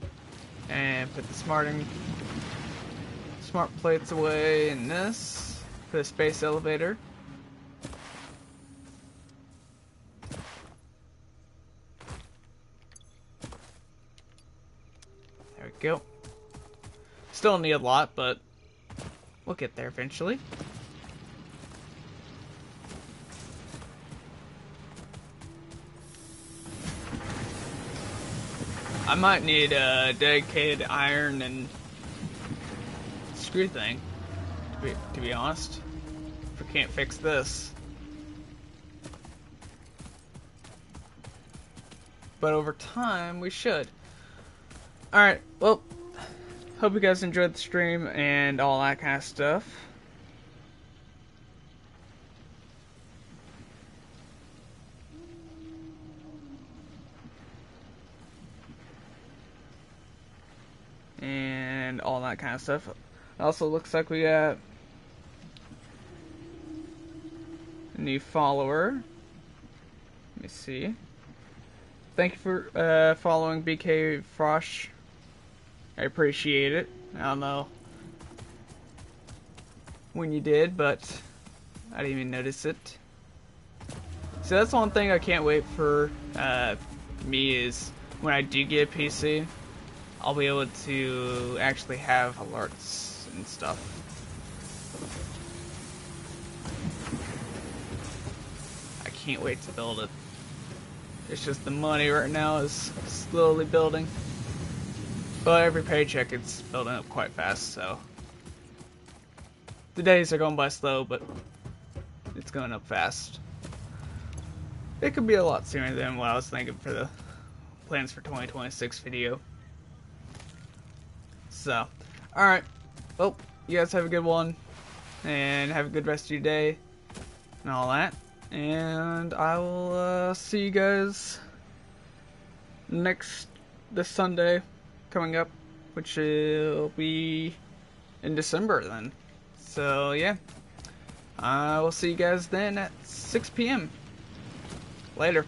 And put the smart plates away in this. Put a space elevator. There we go. Still need a lot, but we'll get there eventually. I might need a dedicated iron and screw thing, to be honest, if we can't fix this. But over time, we should. Alright, well, hope you guys enjoyed the stream and all that kind of stuff. and all that kind of stuff. It also looks like we got a new follower. Let me see. Thank you for following BK Frosh. I appreciate it. I don't know when you did, but I didn't even notice it. So that's one thing I can't wait for me is when I do get a PC, I'll be able to actually have alerts and stuff. I can't wait to build it. It's just the money right now is slowly building. But every paycheck it's building up quite fast, so the days are going by slow, but it's going up fast. It could be a lot sooner than what I was thinking for the plans for 2026 video. So, alright. Well, you guys have a good one. And have a good rest of your day. And all that. And I will see you guys this Sunday coming up. Which will be in December then. So, yeah. I will see you guys then at 6 p.m. Later.